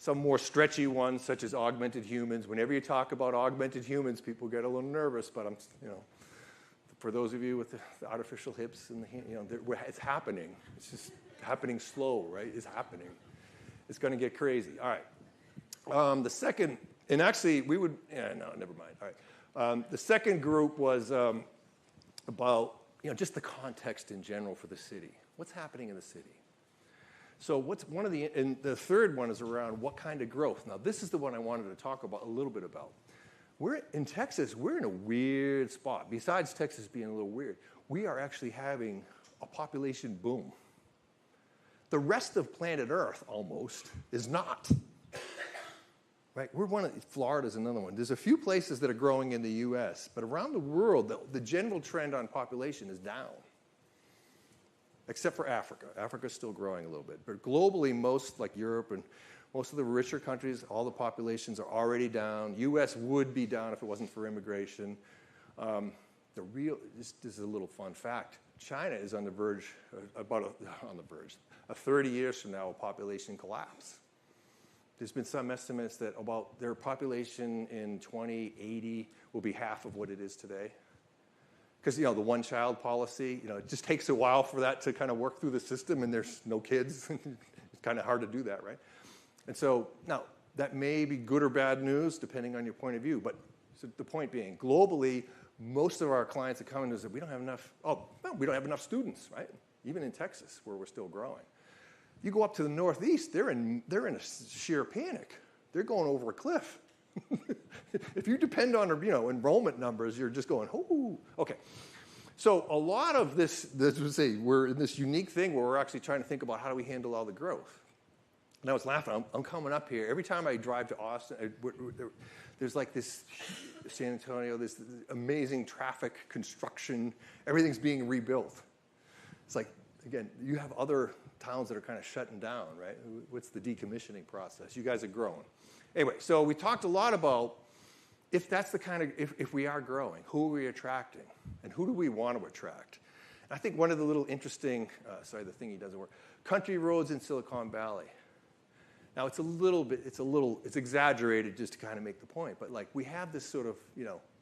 more stretchy ones, such as augmented humans. Whenever you talk about augmented humans, people get a little nervous, but for those of you with the artificial hips and it's happening. It's just happening slow, right? It's happening. It's going to get crazy. All right. The second. And actually, never mind. All right. The second group was about just the context in general for the city. What's happening in the city? So and the third one is around what kind of growth. Now, this is the one I wanted to talk about a little bit about. In Texas, we're in a weird spot. Besides Texas being a little weird, we are actually having a population boom. The rest of planet Earth almost is not. Right, Florida's another one. There's a few places that are growing in the U.S., but around the world, the general trend on population is down, except for Africa. Africa's still growing a little bit. But globally, most, like Europe and most of the richer countries, all the populations are already down. U.S. would be down if it wasn't for immigration. This is a little fun fact. China is on the verge, 30 years from now, a population collapse. There's been some estimates that about their population in 2080 will be half of what it is today. Because, the one-child policy, it just takes a while for that to kind of work through the system, and there's no kids. It's kind of hard to do that, right? And so, now, that may be good or bad news, depending on your point of view. But so the point being, globally, most of our clients are coming to us that we don't have enough students, right? Even in Texas, where we're still growing. You go up to the Northeast, they're in a sheer panic. They're going over a cliff. If you depend on enrollment numbers, you're just going, oh, okay. So a lot of this we're in this unique thing where we're actually trying to think about how do we handle all the growth. And I was laughing. I'm coming up here. Every time I drive to Austin, there's like this San Antonio, this amazing traffic construction. Everything's being rebuilt. It's like, again, you have other towns that are kind of shutting down, right? What's the decommissioning process? You guys are growing. Anyway, so we talked a lot about if that's the kind of, if we are growing, who are we attracting? And who do we want to attract? And I think one of the little interesting, the thingy doesn't work, country roads in Silicon Valley. Now, it's exaggerated just to kind of make the point, but like we have this sort of,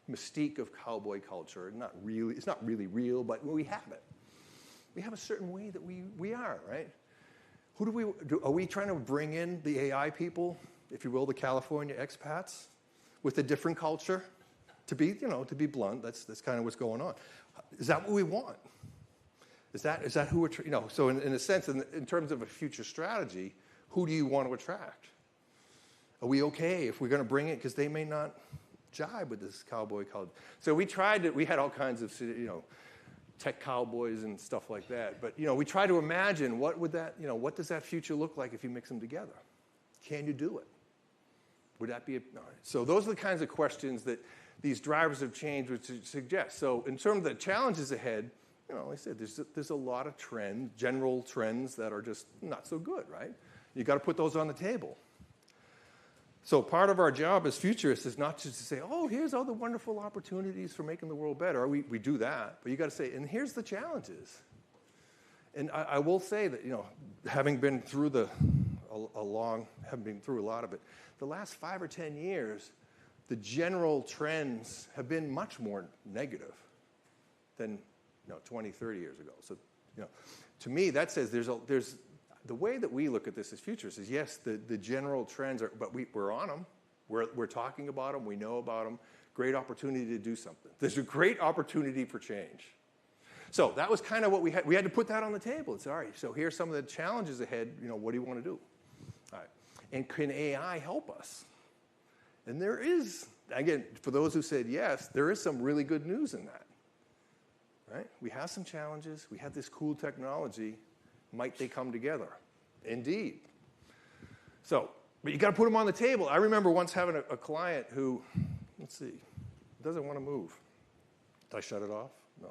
mystique of cowboy culture. It's not really real, but we have it. We have a certain way that we are, right? Are we trying to bring in the AI people, if you will, the California expats, with a different culture? To be blunt, that's kind of what's going on. Is that what we want? Is that who we're, so in a sense, in terms of a future strategy, who do you want to attract? Are we okay if we're going to bring it, because they may not jibe with this cowboy culture? So we had all kinds of, tech cowboys and stuff like that. But, we try to imagine what does that future look like if you mix them together? Can you do it? Would that be So those are the kinds of questions that these drivers of change would suggest. So in terms of the challenges ahead, like I said, there's a lot of general trends that are just not so good, right? You got to put those on the table. So part of our job as futurists is not just to say, oh, here's all the wonderful opportunities for making the world better. We do that, but you got to say, and here's the challenges. And I will say that, having been through a lot of it, the last 5 or 10 years, the general trends have been much more negative than 20, 30 years ago. So, to me, that says there's the way that we look at this as futurists is, yes, the general trends are, but we're on them. We're talking about them. We know about them. Great opportunity to do something. There's a great opportunity for change. So that was kind of what we had. We had to put that on the table. It's all right. So here's some of the challenges ahead. What do you want to do? All right. And can AI help us? And there is, again, for those who said yes, there is some really good news in that. Right? We have some challenges. We have this cool technology. Might they come together? Indeed. So, but you got to put them on the table. I remember once having a client who, doesn't want to move. Did I shut it off? No.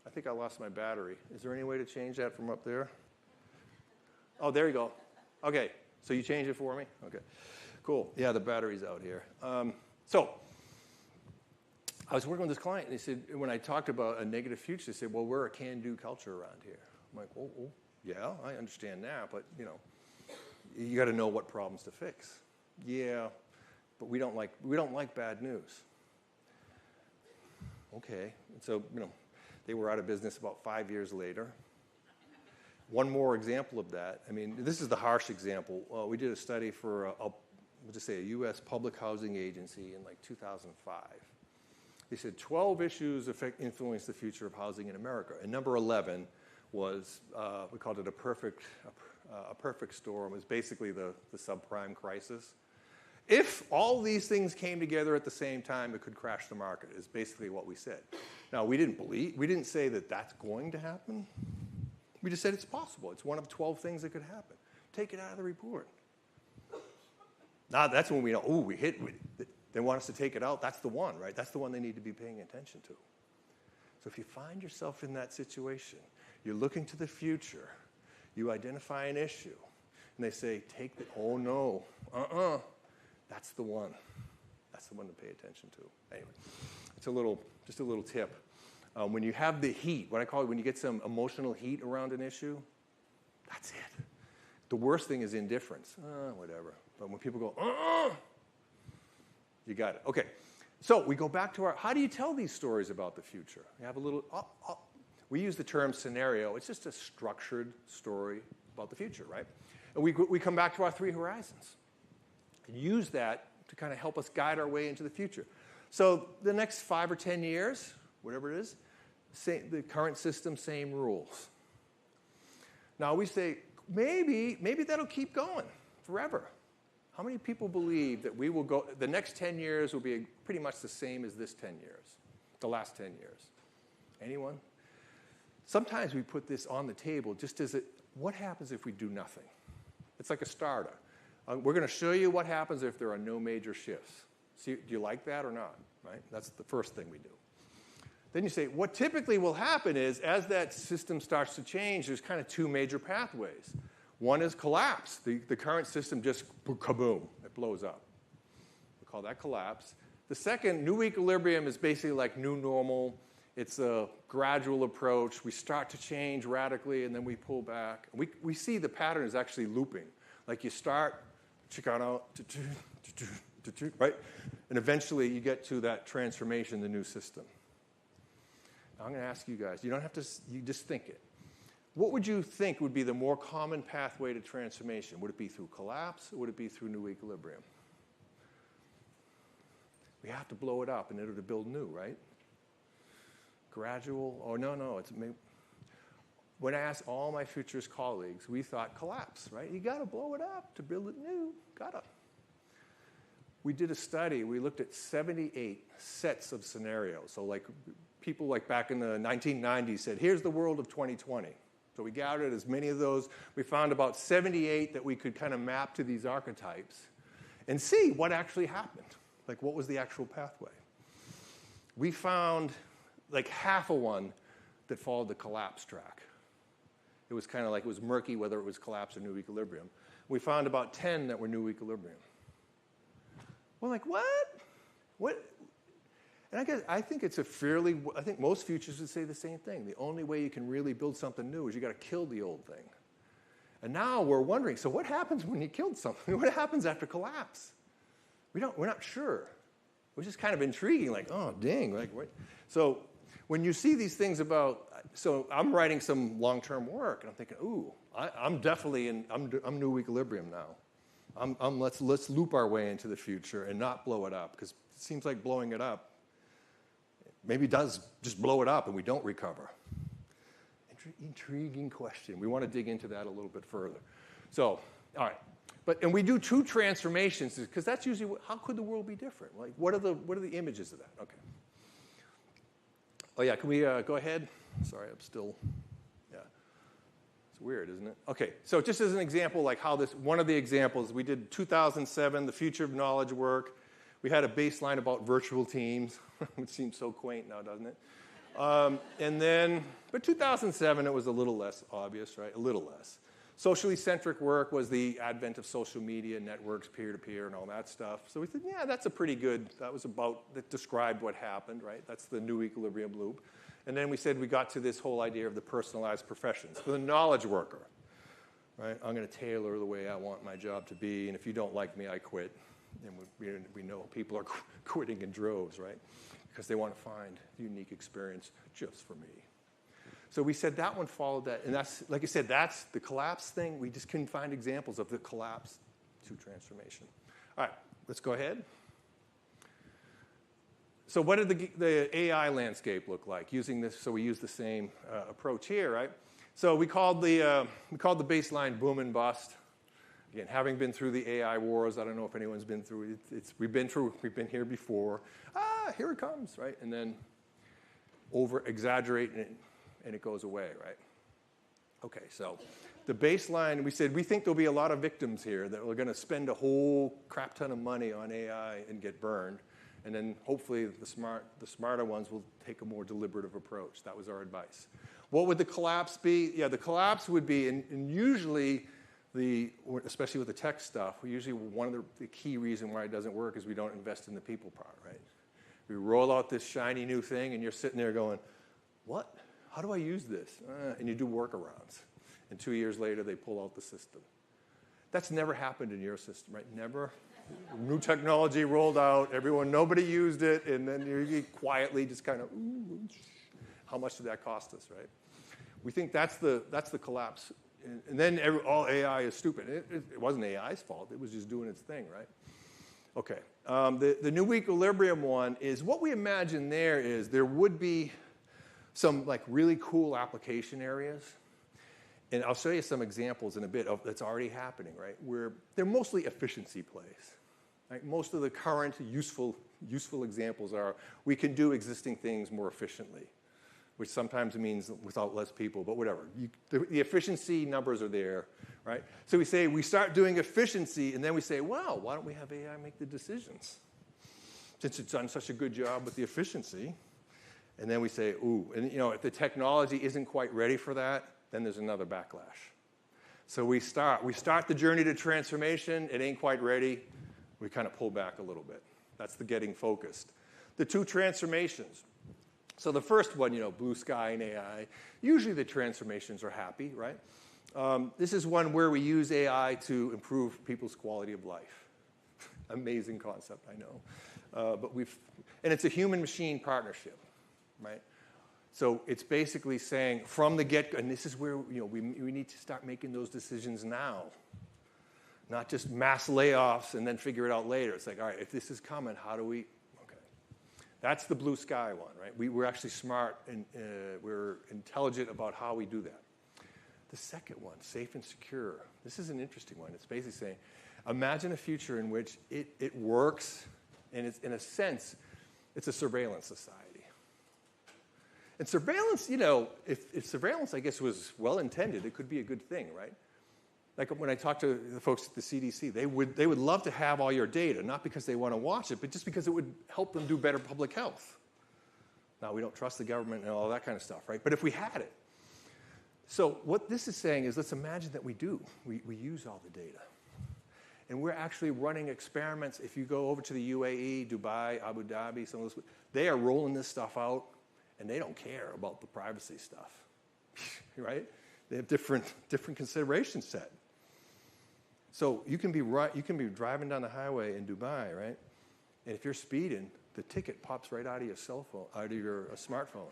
I think I lost my battery. Is there any way to change that from up there? Oh, there you go. Okay, so you changed it for me? Okay, cool. Yeah, the battery's out here. So I was working with this client, and he said, when I talked about a negative future, he said, well, we're a can-do culture around here. I'm like, oh, yeah, I understand that, but, you got to know what problems to fix. Yeah, but we don't like bad news. Okay, and so, they were out of business about 5 years later. One more example of that. I mean, this is the harsh example. We did a study for a U.S. public housing agency in like 2005. They said 12 issues influence the future of housing in America. And number 11 was, we called it a perfect storm. It was basically the subprime crisis. If all these things came together at the same time, it could crash the market, is basically what we said. Now, we didn't say that that's going to happen. We just said it's possible. It's one of 12 things that could happen. Take it out of the report. Now, that's when we know, they want us to take it out. That's the one, right? That's the one they need to be paying attention to. So if you find yourself in that situation, you're looking to the future, you identify an issue, and they say, oh no, that's the one. That's the one to pay attention to. Anyway, it's just a little tip. When you have the heat, what I call it, when you get some emotional heat around an issue, that's it. The worst thing is indifference. Whatever. But when people go, you got it. Okay. So we go back to how do you tell these stories about the future? You have a little, we use the term scenario. It's just a structured story about the future, right? And we come back to our 3 horizons and use that to kind of help us guide our way into the future. So the next 5 or 10 years, whatever it is, the current system, same rules. Now we say, maybe that'll keep going forever. How many people believe that we will go, the next 10 years will be pretty much the same as this 10 years, the last 10 years? Anyone? Sometimes we put this on the table just as what happens if we do nothing? It's like a starter. We're going to show you what happens if there are no major shifts. See, do you like that or not? Right? That's the first thing we do. Then you say, what typically will happen is, as that system starts to change, there's kind of 2 major pathways. One is collapse. The current system just kaboom, it blows up. call that collapse. The second, new equilibrium, is basically like new normal. It's a gradual approach. We start to change radically, and then we pull back. We see the pattern is actually looping. Like you start, right? And eventually you get to that transformation, the new system. Now I'm going to ask you guys. You don't have to, you just think it. What would you think would be the more common pathway to transformation? Would it be through collapse, or would it be through new equilibrium? We have to blow it up in order to build new, right? Gradual, or no. When I asked all my futurist colleagues, we thought collapse, right? You got to blow it up to build it new. Gotta. We did a study. We looked at 78 sets of scenarios. So like people like back in the 1990s said, here's the world of 2020. So we gathered as many of those. We found about 78 that we could kind of map to these archetypes and see what actually happened. Like what was the actual pathway? We found like half of one that followed the collapse track. It was kind of like it was murky whether it was collapse or new equilibrium. We found about 10 that were new equilibrium. We're like, what? And I think it's I think most futurists would say the same thing. The only way you can really build something new is you got to kill the old thing. And now we're wondering, so what happens when you killed something? What happens after collapse? We're not sure. Which is kind of intriguing, like, oh, dang. Like, what? So when you see these things so I'm writing some long-term work, and I'm thinking, ooh, I'm definitely I'm new equilibrium now. Let's loop our way into the future and not blow it up, because it seems like blowing it up maybe does just blow it up and we don't recover. Intriguing question. We want to dig into that a little bit further. So, all right. And we do two transformations, because that's usually how could the world be different? Like, what are the images of that? Okay. Oh yeah, can we go ahead? Sorry, I'm still. Yeah, it's weird, isn't it? Okay, so just as an example, like how one of the examples we did 2007, the future of knowledge work. We had a baseline about virtual teams, which seems so quaint now, doesn't it? But 2007, it was a little less obvious, right? A little less. Socially centric work was the advent of social media, networks, peer-to-peer, and all that stuff. So we said, yeah, that's a pretty good, that described what happened, right? That's the new equilibrium loop. And then we said we got to this whole idea of the personalized professions. For the knowledge worker, right? I'm going to tailor the way I want my job to be, and if you don't like me, I quit. And we know people are quitting in droves, right? Because they want to find a unique experience just for me. So we said that one followed that. And that's, like I said, that's the collapse thing. We just couldn't find examples of the collapse to transformation. All right, let's go ahead. So what did the AI landscape look like using this? So we used the same approach here, right? So we called the baseline boom and bust. Again, having been through the AI wars, I don't know if anyone's been through it. We've been here before. Here it comes, right? And then over-exaggerate, and it goes away, right? Okay, so the baseline, we said we think there'll be a lot of victims here that are going to spend a whole crap ton of money on AI and get burned. And then hopefully the smarter ones will take a more deliberative approach. That was our advice. What would the collapse be? Yeah, the collapse would be, and usually, especially with the tech stuff, usually one of the key reason why it doesn't work is we don't invest in the people part, right? We roll out this shiny new thing, and you're sitting there going, what? How do I use this? And you do workarounds. And 2 years later, they pull out the system. That's never happened in your system, right? Never. New technology rolled out, nobody used it, and then you quietly just kind of, ooh, how much did that cost us, right? We think that's the collapse. And then all AI is stupid. It wasn't AI's fault. It was just doing its thing, right? Okay. The new equilibrium one is, what we imagine there is there would be some like really cool application areas. And I'll show you some examples in a bit of that's already happening, right? Where they're mostly efficiency plays. Right? Most of the current useful examples are we can do existing things more efficiently, which sometimes means without less people, but whatever. The efficiency numbers are there, right? So we start doing efficiency, and then we say, wow, why don't we have AI make the decisions? Since it's done such a good job with the efficiency. And then we say, ooh, and if the technology isn't quite ready for that, then there's another backlash. So we start the journey to transformation. It ain't quite ready. We kind of pull back a little bit. That's the getting focused. The two transformations. So the first one, blue sky and AI, usually the transformations are happy, right? This is one where we use AI to improve people's quality of life. Amazing concept, I know. And it's a human-machine partnership, right? So it's basically saying from the get-go, and this is where we need to start making those decisions now, not just mass layoffs and then figure it out later. It's like, all right, if this is coming, how do we? Okay, that's the blue sky one, right? We're actually smart and we're intelligent about how we do that. The second one, safe and secure. This is an interesting one. It's basically saying, imagine a future in which it works, and it's in a sense, it's a surveillance society. And surveillance, if surveillance, I guess, was well-intended, it could be a good thing, right? Like when I talk to the folks at the CDC, they would love to have all your data, not because they want to watch it, but just because it would help them do better public health. Now, we don't trust the government and all that kind of stuff, right? But if we had it. So what this is saying is, let's imagine that we do. We use all the data. And we're actually running experiments. If you go over to the UAE, Dubai, Abu Dhabi, some of those, they are rolling this stuff out. And they don't care about the privacy stuff, right? They have different consideration set. So you can be driving down the highway in Dubai, right? And if you're speeding, the ticket pops right out of your cell phone, out of your smartphone.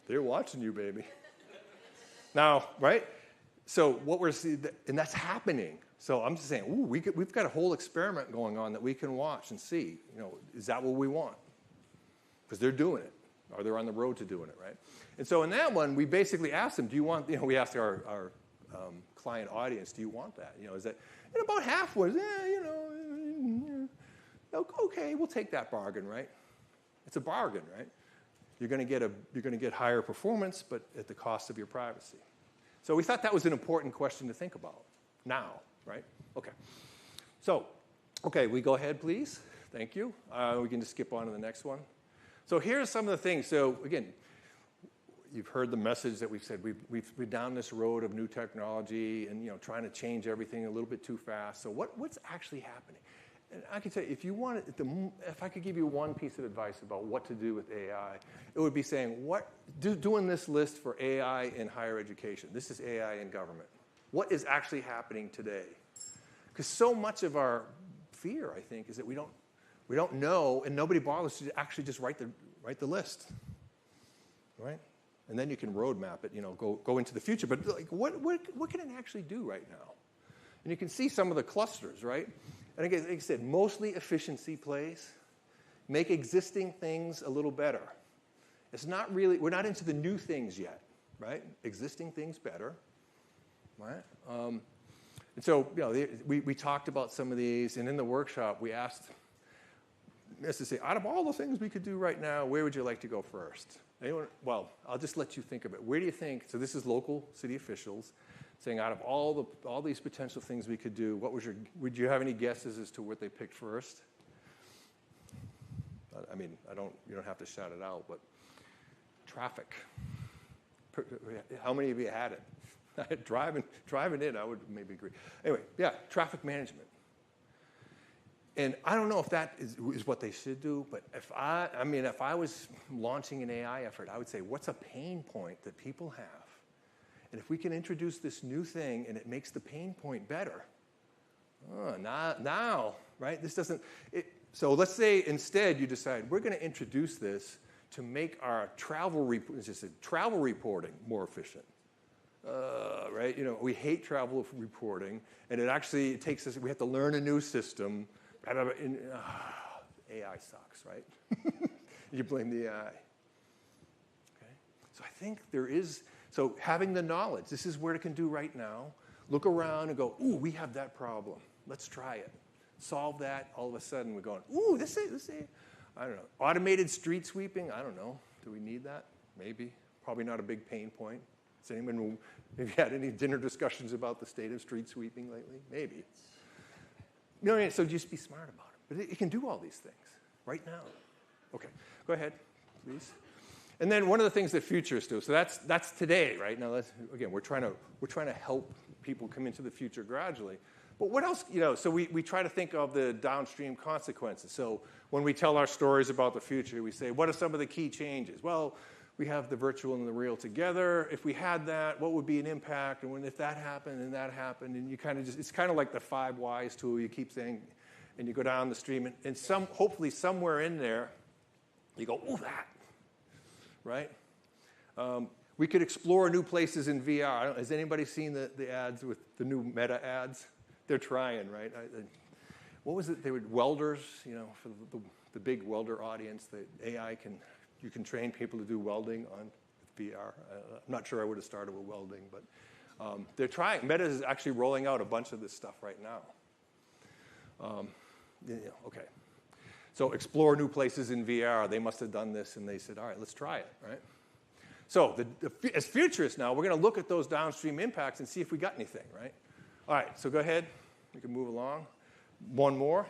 They're watching you, baby. Now, right? So what we're seeing, and that's happening. So I'm just saying, we've got a whole experiment going on that we can watch and see. Is that what we want? Because they're doing it, or they're on the road to doing it, right? And so in that one, we basically asked them, do you want, we asked our client audience, do you want that? Is that, and about half was, okay, we'll take that bargain, right? It's a bargain, right? You're going to get higher performance, but at the cost of your privacy. So we thought that was an important question to think about now, right? Okay. So, we go ahead, please. Thank you. We can just skip on to the next one. So here's some of the things. So again, you've heard the message that we've said. We've been down this road of new technology and trying to change everything a little bit too fast. So what's actually happening? And I can tell you, if I could give you one piece of advice about what to do with AI, it would be saying doing this list for AI in higher education. This is AI in government. What is actually happening today? Because so much of our fear, I think, is that we don't know, and nobody bothers to actually just write the list, right? And then you can roadmap it, go into the future. But what can it actually do right now? And you can see some of the clusters, right? And again, like I said, mostly efficiency plays. Make existing things a little better. It's not really, we're not into the new things yet, right? Existing things better, right? And so, we talked about some of these, and in the workshop, we asked us to say, out of all the things we could do right now, where would you like to go first? Anyone? Well, I'll just let you think of it. Where do you think, so this is local city officials, saying out of all these potential things we could do, would you have any guesses as to what they picked first? I mean, you don't have to shout it out, but traffic. How many of you had it? driving in, I would maybe agree. Anyway, yeah, traffic management. And I don't know if that is what they should do, but if I was launching an AI effort, I would say, what's a pain point that people have? And if we can introduce this new thing and it makes the pain point better, now, right? So let's say instead you decide, we're going to introduce this to make our travel reporting more efficient. Right? We hate travel reporting, and it takes us, we have to learn a new system. AI sucks, right? You blame the AI. Okay? So I think so having the knowledge, this is where it can do right now. Look around and go, we have that problem. Let's try it. Solve that. All of a sudden we're going, this is, I don't know. Automated street sweeping, I don't know. Do we need that? Maybe. Probably not a big pain point. Has anyone have you had any dinner discussions about the state of street sweeping lately? Maybe. So just be smart about it. But it can do all these things right now. Okay, go ahead, please. And then one of the things that futurists do. So that's today, right? Now, we're trying to help people come into the future gradually. But what else, so we try to think of the downstream consequences. So when we tell our stories about the future, we say, what are some of the key changes? Well, we have the virtual and the real together. If we had that, what would be an impact? And if that happened and that happened, and you kind of it's kind of like the 5 whys tool. You keep saying, and you go down the stream, and hopefully somewhere in there, you go, oh, that, right? We could explore new places in VR. Has anybody seen the ads with the new Meta ads? They're trying, right? What was it? They were welders, for the big welder audience. That you can train people to do welding on VR. I'm not sure I would have started with welding, but they're trying. Meta is actually rolling out a bunch of this stuff right now. Okay. So explore new places in VR. They must have done this, and they said, all right, let's try it, right? So as futurists now, we're going to look at those downstream impacts and see if we got anything, right? All right, so go ahead. We can move along. One more.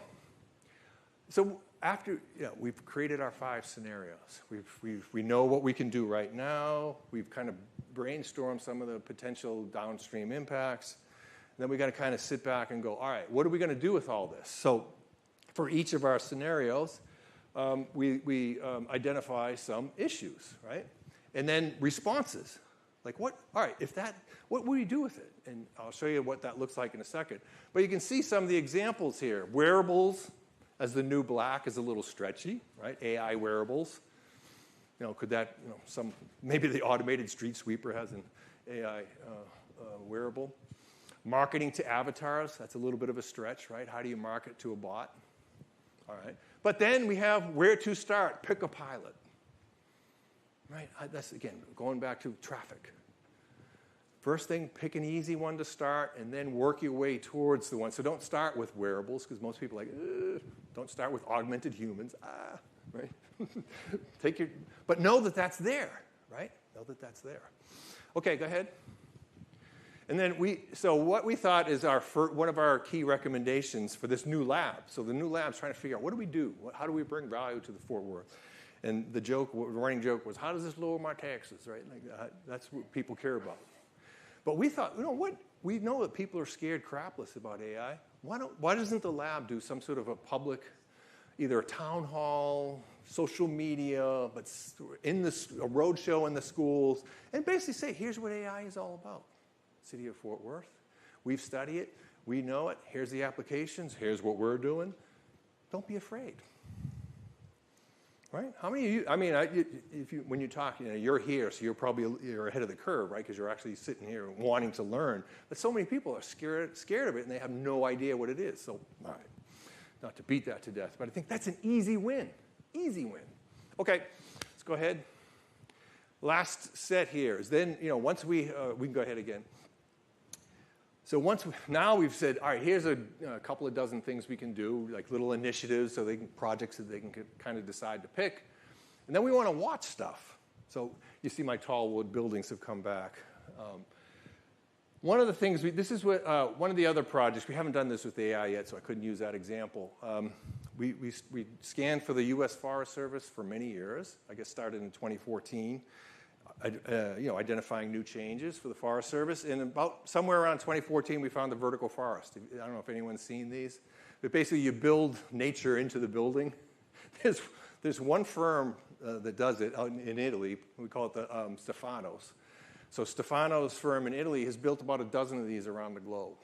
So after we've created our 5 scenarios. We know what we can do right now. We've kind of brainstormed some of the potential downstream impacts. And then we got to kind of sit back and go, all right, what are we going to do with all this? So for each of our scenarios, we identify some issues, right? And then responses. Like what? All right, what would we do with it? And I'll show you what that looks like in a second. But you can see some of the examples here. Wearables as the new black is a little stretchy, right? AI wearables. Could that, maybe the automated street sweeper has an AI wearable. Marketing to avatars, that's a little bit of a stretch, right? How do you market to a bot? All right. But then we have where to start. Pick a pilot. Right? That's, again, going back to traffic. First thing, pick an easy one to start, and then work your way towards the one. So don't start with wearables, because most people are like, don't start with augmented humans. Right? But know that that's there, right? Know that that's there. Okay, go ahead. And then what we thought is one of our key recommendations for this new lab. So the new lab's trying to figure out, what do we do? How do we bring value to the Fort Worth? And the running joke was, how does this lower my taxes, right? That's what people care about. But we thought, we know that people are scared crapless about AI. Why doesn't the lab do some sort of a public, either a town hall, social media, but a roadshow in the schools, and basically say, here's what AI is all about. City of Fort Worth. We've studied it. We know it. Here's the applications. Here's what we're doing. Don't be afraid. Right? How many of you, when you talk, you're here, so you're ahead of the curve, right? Because you're actually sitting here wanting to learn. But so many people are scared of it, and they have no idea what it is. So, all right, not to beat that to death, but I think that's an easy win. Easy win. Okay, let's go ahead. Last set here is then, once we can go ahead again. So now we've said, all right, here's a couple of dozen things we can do, like little initiatives, projects that they can kind of decide to pick. And then we want to watch stuff. So you see my tall wood buildings have come back. One of the things, this is what one of the other projects, we haven't done this with AI yet, so I couldn't use that example. We scanned for the U.S. Forest Service for many years. I guess started in 2014. Identifying new changes for the Forest Service. And about somewhere around 2014, we found the vertical forest. I don't know if anyone's seen these, but basically you build nature into the building. There's one firm that does it out in Italy. We call it the Stefano's. So Stefano's firm in Italy has built about a dozen of these around the globe.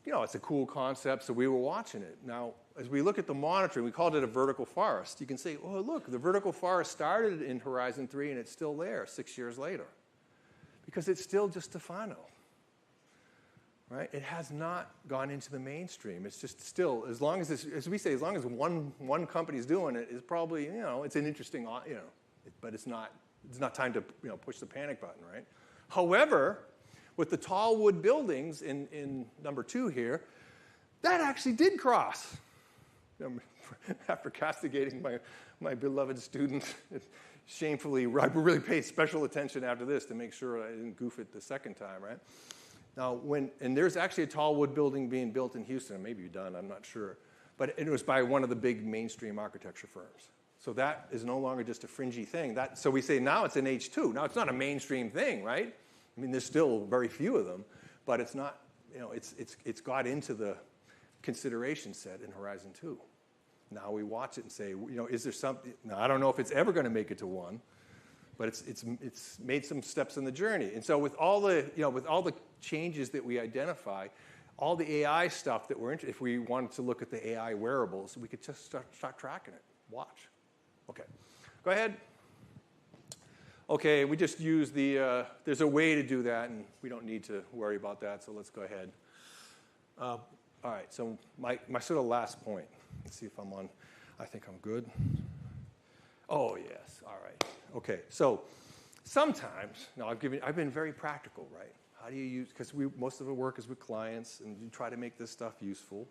It's a cool concept, so we were watching it. Now, as we look at the monitoring, we called it a vertical forest. You can say, oh, look, the vertical forest started in Horizon 3, and it's still there 6 years later. Because it's still just Stefano. Right? It has not gone into the mainstream. It's just still, as long as we say, as long as one company's doing it, it's probably, it's an interesting, but it's not time to, push the panic button, right? However, with the tall wood buildings in number 2 here, that actually did cross. After castigating my beloved student, shamefully, I really paid special attention after this to make sure I didn't goof it the second time, right? Now, and there's actually a tall wood building being built in Houston, maybe done, I'm not sure, but it was by one of the big mainstream architecture firms. So that is no longer just a fringy thing. So we say now it's an H2. Now it's not a mainstream thing, right? I mean, there's still very few of them, but it's not it's got into the consideration set in Horizon 2. Now we watch it and say, is there something? Now, I don't know if it's ever going to make it to 1, but it's made some steps in the journey. And so with all the changes that we identify, all the AI stuff that we're into, if we wanted to look at the AI wearables, we could just start tracking it. Watch. Okay, go ahead. Okay, we just use the, there's a way to do that, and we don't need to worry about that, so let's go ahead. All right, so my sort of last point. Let's see if I'm on. I think I'm good. Oh, yes, all right. Okay, so sometimes, now I've been very practical, right? How do you use, because most of the work is with clients, and you try to make this stuff useful.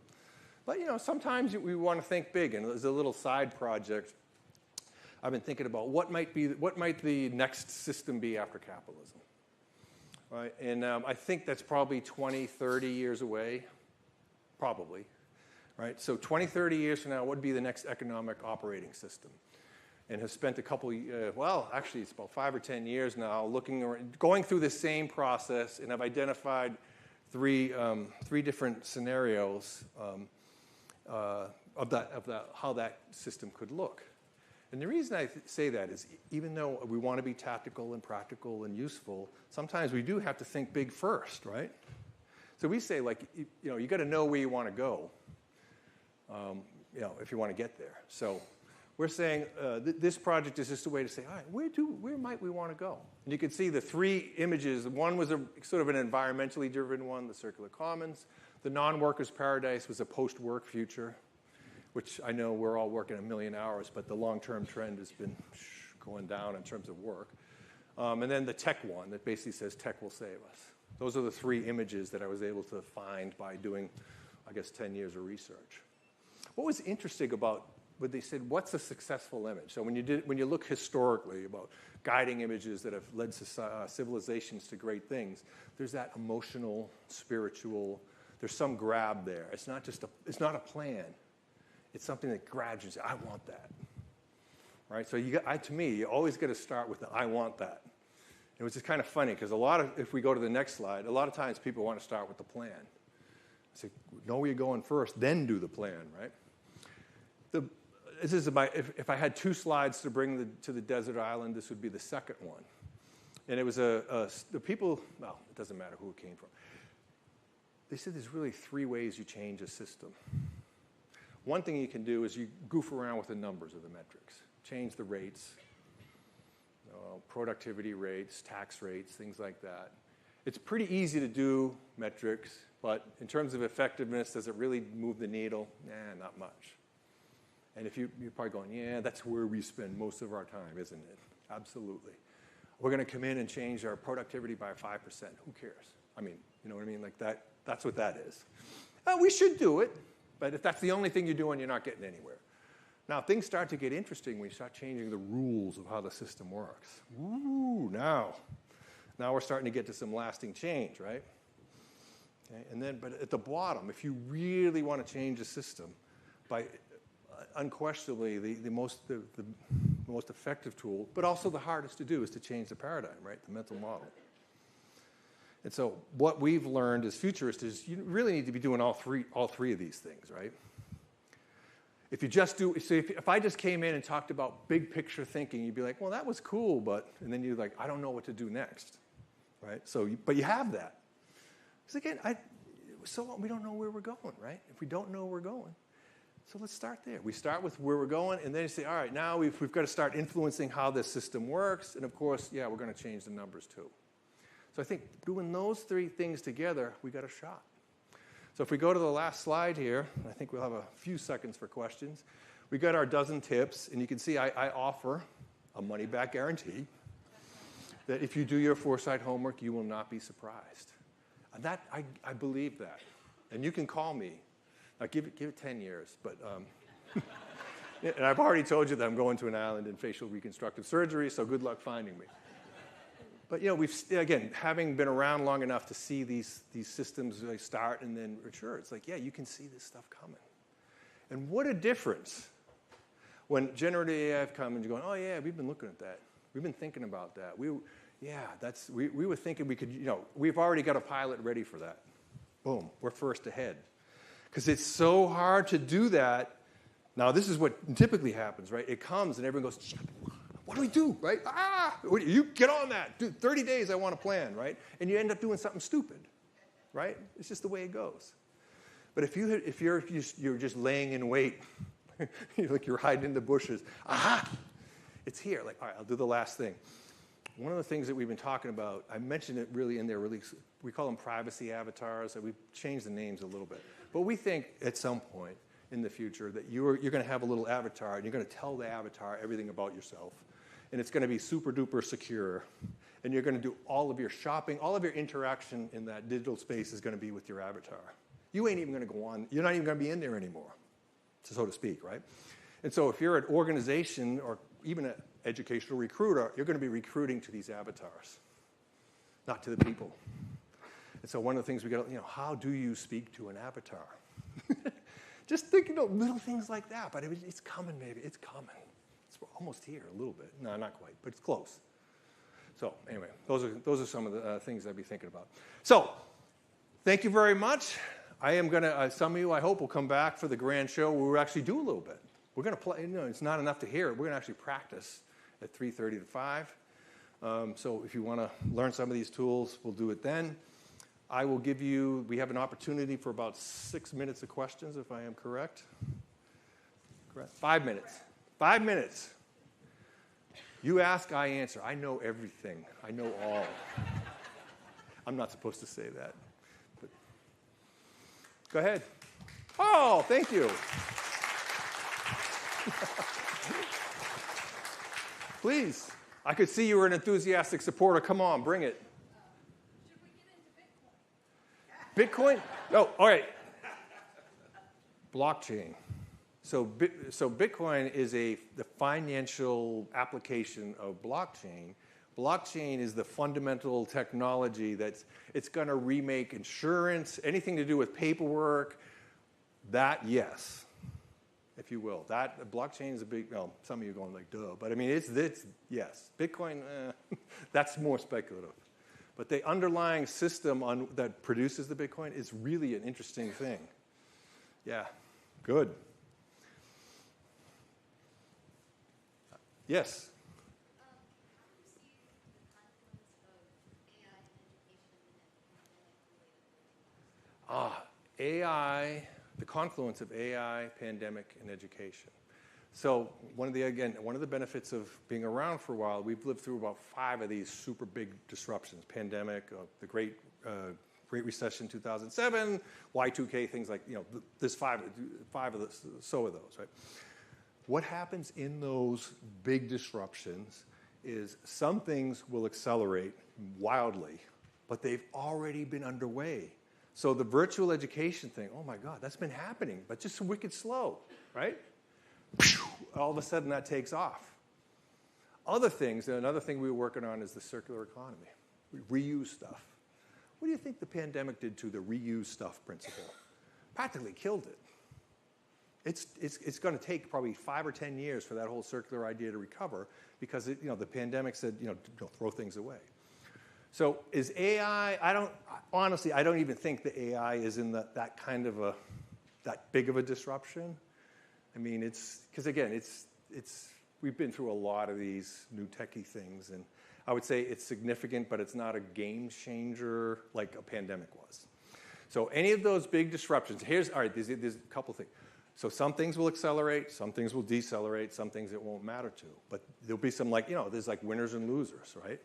But, sometimes we want to think big, and there's a little side project. I've been thinking about what might the next system be after capitalism, right? And I think that's probably 20, 30 years away, probably, right? So 20, 30 years from now, what would be the next economic operating system? And have spent a couple, actually it's about 5 or 10 years now going through the same process, and I've identified three different scenarios of how that system could look. And the reason I say that is even though we want to be tactical and practical and useful, sometimes we do have to think big first, right? So we say, you got to know where you want to go, if you want to get there. So we're saying this project is just a way to say, all right, where might we want to go? And you can see the 3 images. One was sort of an environmentally driven one, the circular commons. The non-workers' paradise was a post-work future, which I know we're all working 1 million hours, but the long-term trend has been going down in terms of work. And then the tech one that basically says tech will save us. Those are the 3 images that I was able to find by doing, 10 years of research. What was interesting about what they said, what's a successful image? So when you look historically about guiding images that have led civilizations to great things, there's that emotional, spiritual, there's some grab there. It's not a plan. It's something that grabs you and says, I want that. Right? So to me, you always got to start with the I want that. It was just kind of funny because if we go to the next slide, a lot of times people want to start with the plan. I say, know where you're going first, then do the plan, right? If I had 2 slides to bring to the desert island, this would be the second one. And it was the people, well, it doesn't matter who it came from. They said there's really 3 ways you change a system. One thing you can do is you goof around with the numbers of the metrics. Change the rates, productivity rates, tax rates, things like that. It's pretty easy to do metrics, but in terms of effectiveness, does it really move the needle? Nah, not much. And if you're probably going, yeah, that's where we spend most of our time, isn't it? Absolutely. We're going to come in and change our productivity by 5%. Who cares? I mean, you know what I mean? Like that's what that is. We should do it, but if that's the only thing you're doing, you're not getting anywhere. Now, things start to get interesting when you start changing the rules of how the system works. Ooh, now we're starting to get to some lasting change, right? Okay, and then, but at the bottom, if you really want to change a system, by unquestionably the most effective tool, but also the hardest to do, is to change the paradigm, right? The mental model. And so what we've learned as futurists is you really need to be doing all three of these things, right? If you just do, so if I just came in and talked about big picture thinking, you'd be like, well, that was cool, and then you're like, I don't know what to do next, right? So, but you have that. Because again, so we don't know where we're going, right? If we don't know where we're going, so let's start there. We start with where we're going, and then you say, all right, now we've got to start influencing how this system works, and of course, yeah, we're going to change the numbers too. So I think doing those 3 things together, we got a shot. So if we go to the last slide here, I think we'll have a few seconds for questions. We got our dozen tips, and you can see I offer a money-back guarantee that if you do your Foresight homework, you will not be surprised. And that I believe that. And you can call me. Now give it 10 years, but and I've already told you that I'm going to an island in facial reconstructive surgery, so good luck finding me. But we've again, having been around long enough to see these systems start and then mature, it's like, yeah, you can see this stuff coming. And what a difference when generative AI comes and you're going, oh yeah, we've been looking at that, we've been thinking about that. We were thinking we could, we've already got a pilot ready for that. Boom, we're first ahead. Because it's so hard to do that. Now, this is what typically happens, right? It comes and everyone goes, what do we do, right? You get on that. Dude, 30 days I want a plan, right? And you end up doing something stupid, right? It's just the way it goes. But if you're just laying in wait, like you're hiding in the bushes, it's here. Like, all right, I'll do the last thing. One of the things that we've been talking about, I mentioned it really in their release, we call them privacy avatars, and we've changed the names a little bit. But we think at some point in the future that you're going to have a little avatar, and you're going to tell the avatar everything about yourself. And it's going to be super duper secure. And you're going to do all of your shopping, all of your interaction in that digital space is going to be with your avatar. You ain't even going to go on, you're not even going to be in there anymore, so to speak, right? And so if you're an organization or even an educational recruiter, you're going to be recruiting to these avatars, not to the people. And so one of the things we got, how do you speak to an avatar? Just thinking of little things like that, but it's coming, maybe. It's coming. It's almost here a little bit. No, not quite, but it's close. So anyway, those are some of the things I'd be thinking about. So thank you very much. I am going to, some of you, I hope, will come back for the grand show where we'll actually do a little bit. We're going to play, it's not enough to hear it. We're going to actually practice at 3:30 to 5. So if you want to learn some of these tools, we'll do it then. I will give you, we have an opportunity for about 6 minutes of questions, if I am correct. Correct? 5 minutes. 5 minutes. You ask, I answer. I know everything. I know all. I'm not supposed to say that. But go ahead. Oh, thank you. Please. I could see you were an enthusiastic supporter. Come on, bring it. Bitcoin? Oh, all right. Blockchain. So Bitcoin is the financial application of blockchain. Blockchain is the fundamental technology it's going to remake insurance, anything to do with paperwork. That, yes, if you will. That blockchain is a big. Well, some of you are going like, duh, but I mean, it's yes. Bitcoin, that's more speculative. But the underlying system that produces the Bitcoin is really an interesting thing. Yeah, good. Yes? AI, the confluence of AI, pandemic, and education. So one of the benefits of being around for a while, we've lived through about 5 of these super big disruptions: pandemic, the Great Recession, 2007, Y2K, things like there's 5 of those, right? What happens in those big disruptions is some things will accelerate wildly, but they've already been underway. So the virtual education thing, oh my God, that's been happening, but just wicked slow, right? All of a sudden that takes off. Other things, another thing we were working on is the circular economy. We reuse stuff. What do you think the pandemic did to the reuse stuff principle? Practically killed it. It's going to take probably 5 or 10 years for that whole circular idea to recover because the pandemic said don't throw things away. So is AI? Honestly, I don't even think the AI is in that kind of that big of a disruption. I mean, it's because again, we've been through a lot of these new techie things, and I would say it's significant, but it's not a game changer like a pandemic was. So any of those big disruptions, there's a couple things. So some things will accelerate, some things will decelerate, some things it won't matter to. But there'll be some there's like winners and losers, right?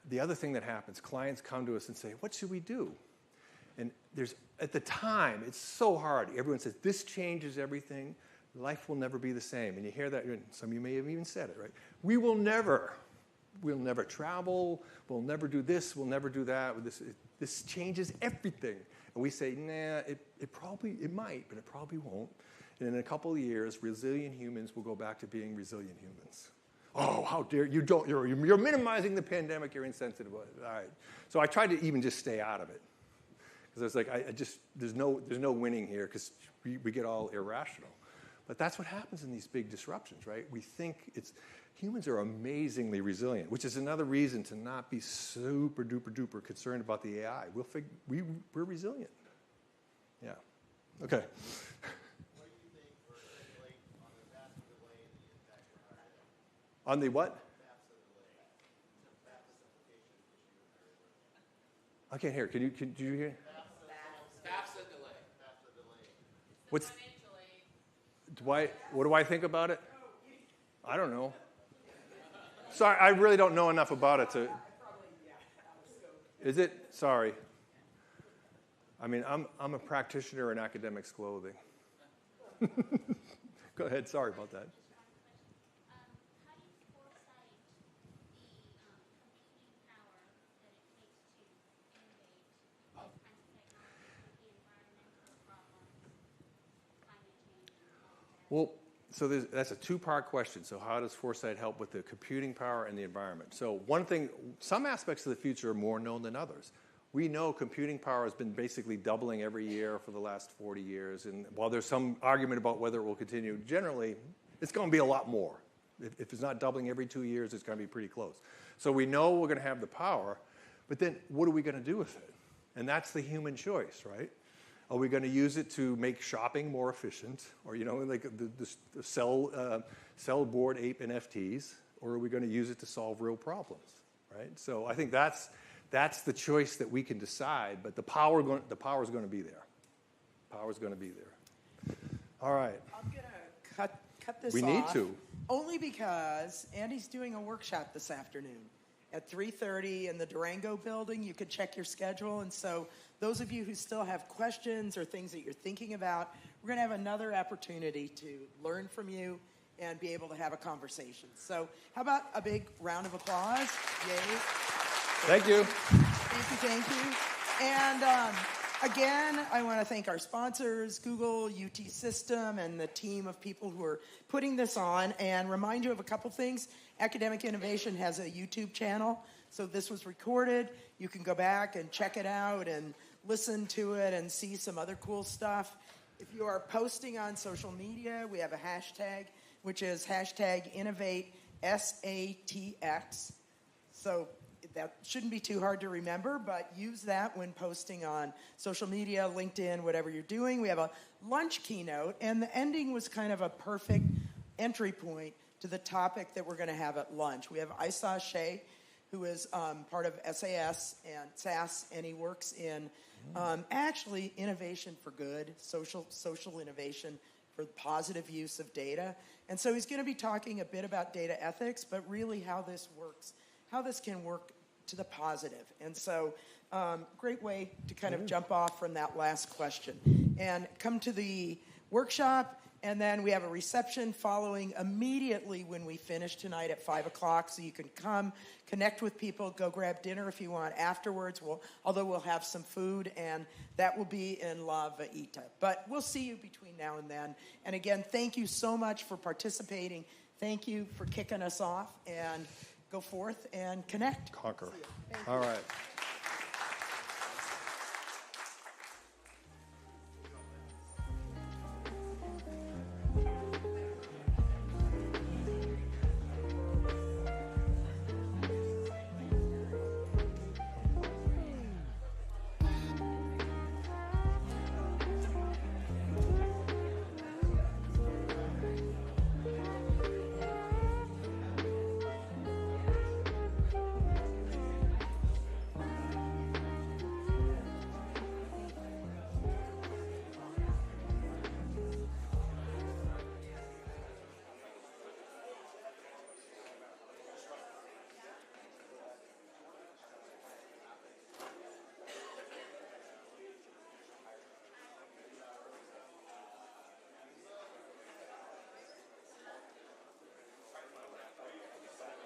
The other thing that happens, clients come to us and say, what should we do? And at the time, it's so hard. Everyone says, this changes everything. Life will never be the same. And you hear that, some of you may have even said it, right? We'll never travel. We'll never do this. We'll never do that. This changes everything. And we say, nah, it might, but it probably won't. And in a couple of years, resilient humans will go back to being resilient humans. Oh, how dare you! You're minimizing the pandemic. You're insensitive. All right. So I tried to even just stay out of it because I was like, there's no winning here because we get all irrational. But that's what happens in these big disruptions, right? We think Humans are amazingly resilient, which is another reason to not be super duper duper concerned about the AI. We're resilient. Yeah. Okay. What do you think or speculate on the FAFSA delay and the impact on higher ed? On the what? FAFSA delay. FAFSA simplification issue. I can't hear. Did you hear? FAFSA delay. FAFSA delay. What do I think about it? I don't know. Sorry, I really don't know enough about it to. Is it? Sorry. I mean, I'm a practitioner in academics clothing. Go ahead. Sorry about that. How do you foresight the computing power that it takes to innovate all kinds of technology, the environmental problems, climate change, and all of that? Well, so that's a two-part question. So how does Foresight help with the computing power and the environment? So one thing, some aspects of the future are more known than others. We know computing power has been basically doubling every year for the last 40 years. And while there's some argument about whether it will continue, generally, it's going to be a lot more. If it's not doubling every 2 years, it's going to be pretty close. So we know we're going to have the power, but then what are we going to do with it? And that's the human choice, right? Are we going to use it to make shopping more efficient, or like the sell board ape NFTs, or are we going to use it to solve real problems, right? So I think that's the choice that we can decide. But the power is going to be there. Power's going to be there. All right. I'm going to cut this off. We need to. Only because Andy's doing a workshop this afternoon at 3:30 in the Durango building. You could check your schedule. And so those of you who still have questions or things that you're thinking about, we're going to have another opportunity to learn from you and be able to have a conversation. So how about a big round of applause? Yay. Thank you. Thank you. And again, I want to thank our sponsors, Google, UT System, and the team of people who are putting this on, and remind you of a couple things. Academic Innovation has a YouTube channel, so this was recorded. You can go back and check it out and listen to it and see some other cool stuff. If you are posting on social media, we have a hashtag, which is #InnovateSATX. So that shouldn't be too hard to remember, but use that when posting on social media, LinkedIn, whatever you're doing. We have a lunch keynote, and the ending was kind of a perfect entry point to the topic that we're going to have at lunch. We have Isa Shea, who is part of SAS and SAS, and he works in actually innovation for good, social innovation for positive use of data. And so he's going to be talking a bit about data ethics, but really how this works, how this can work to the positive. And so great way to kind of jump off from that last question. And come to the workshop, and then we have a reception following immediately when we finish tonight at 5 o'clock, so you can come, connect with people, go grab dinner if you want afterwards. Although we'll have some food, and that will be in La Vaita. But we'll see you between now and then. And again, thank you so much for participating. Thank you for kicking us off, and go forth and connect. Conquer. All right.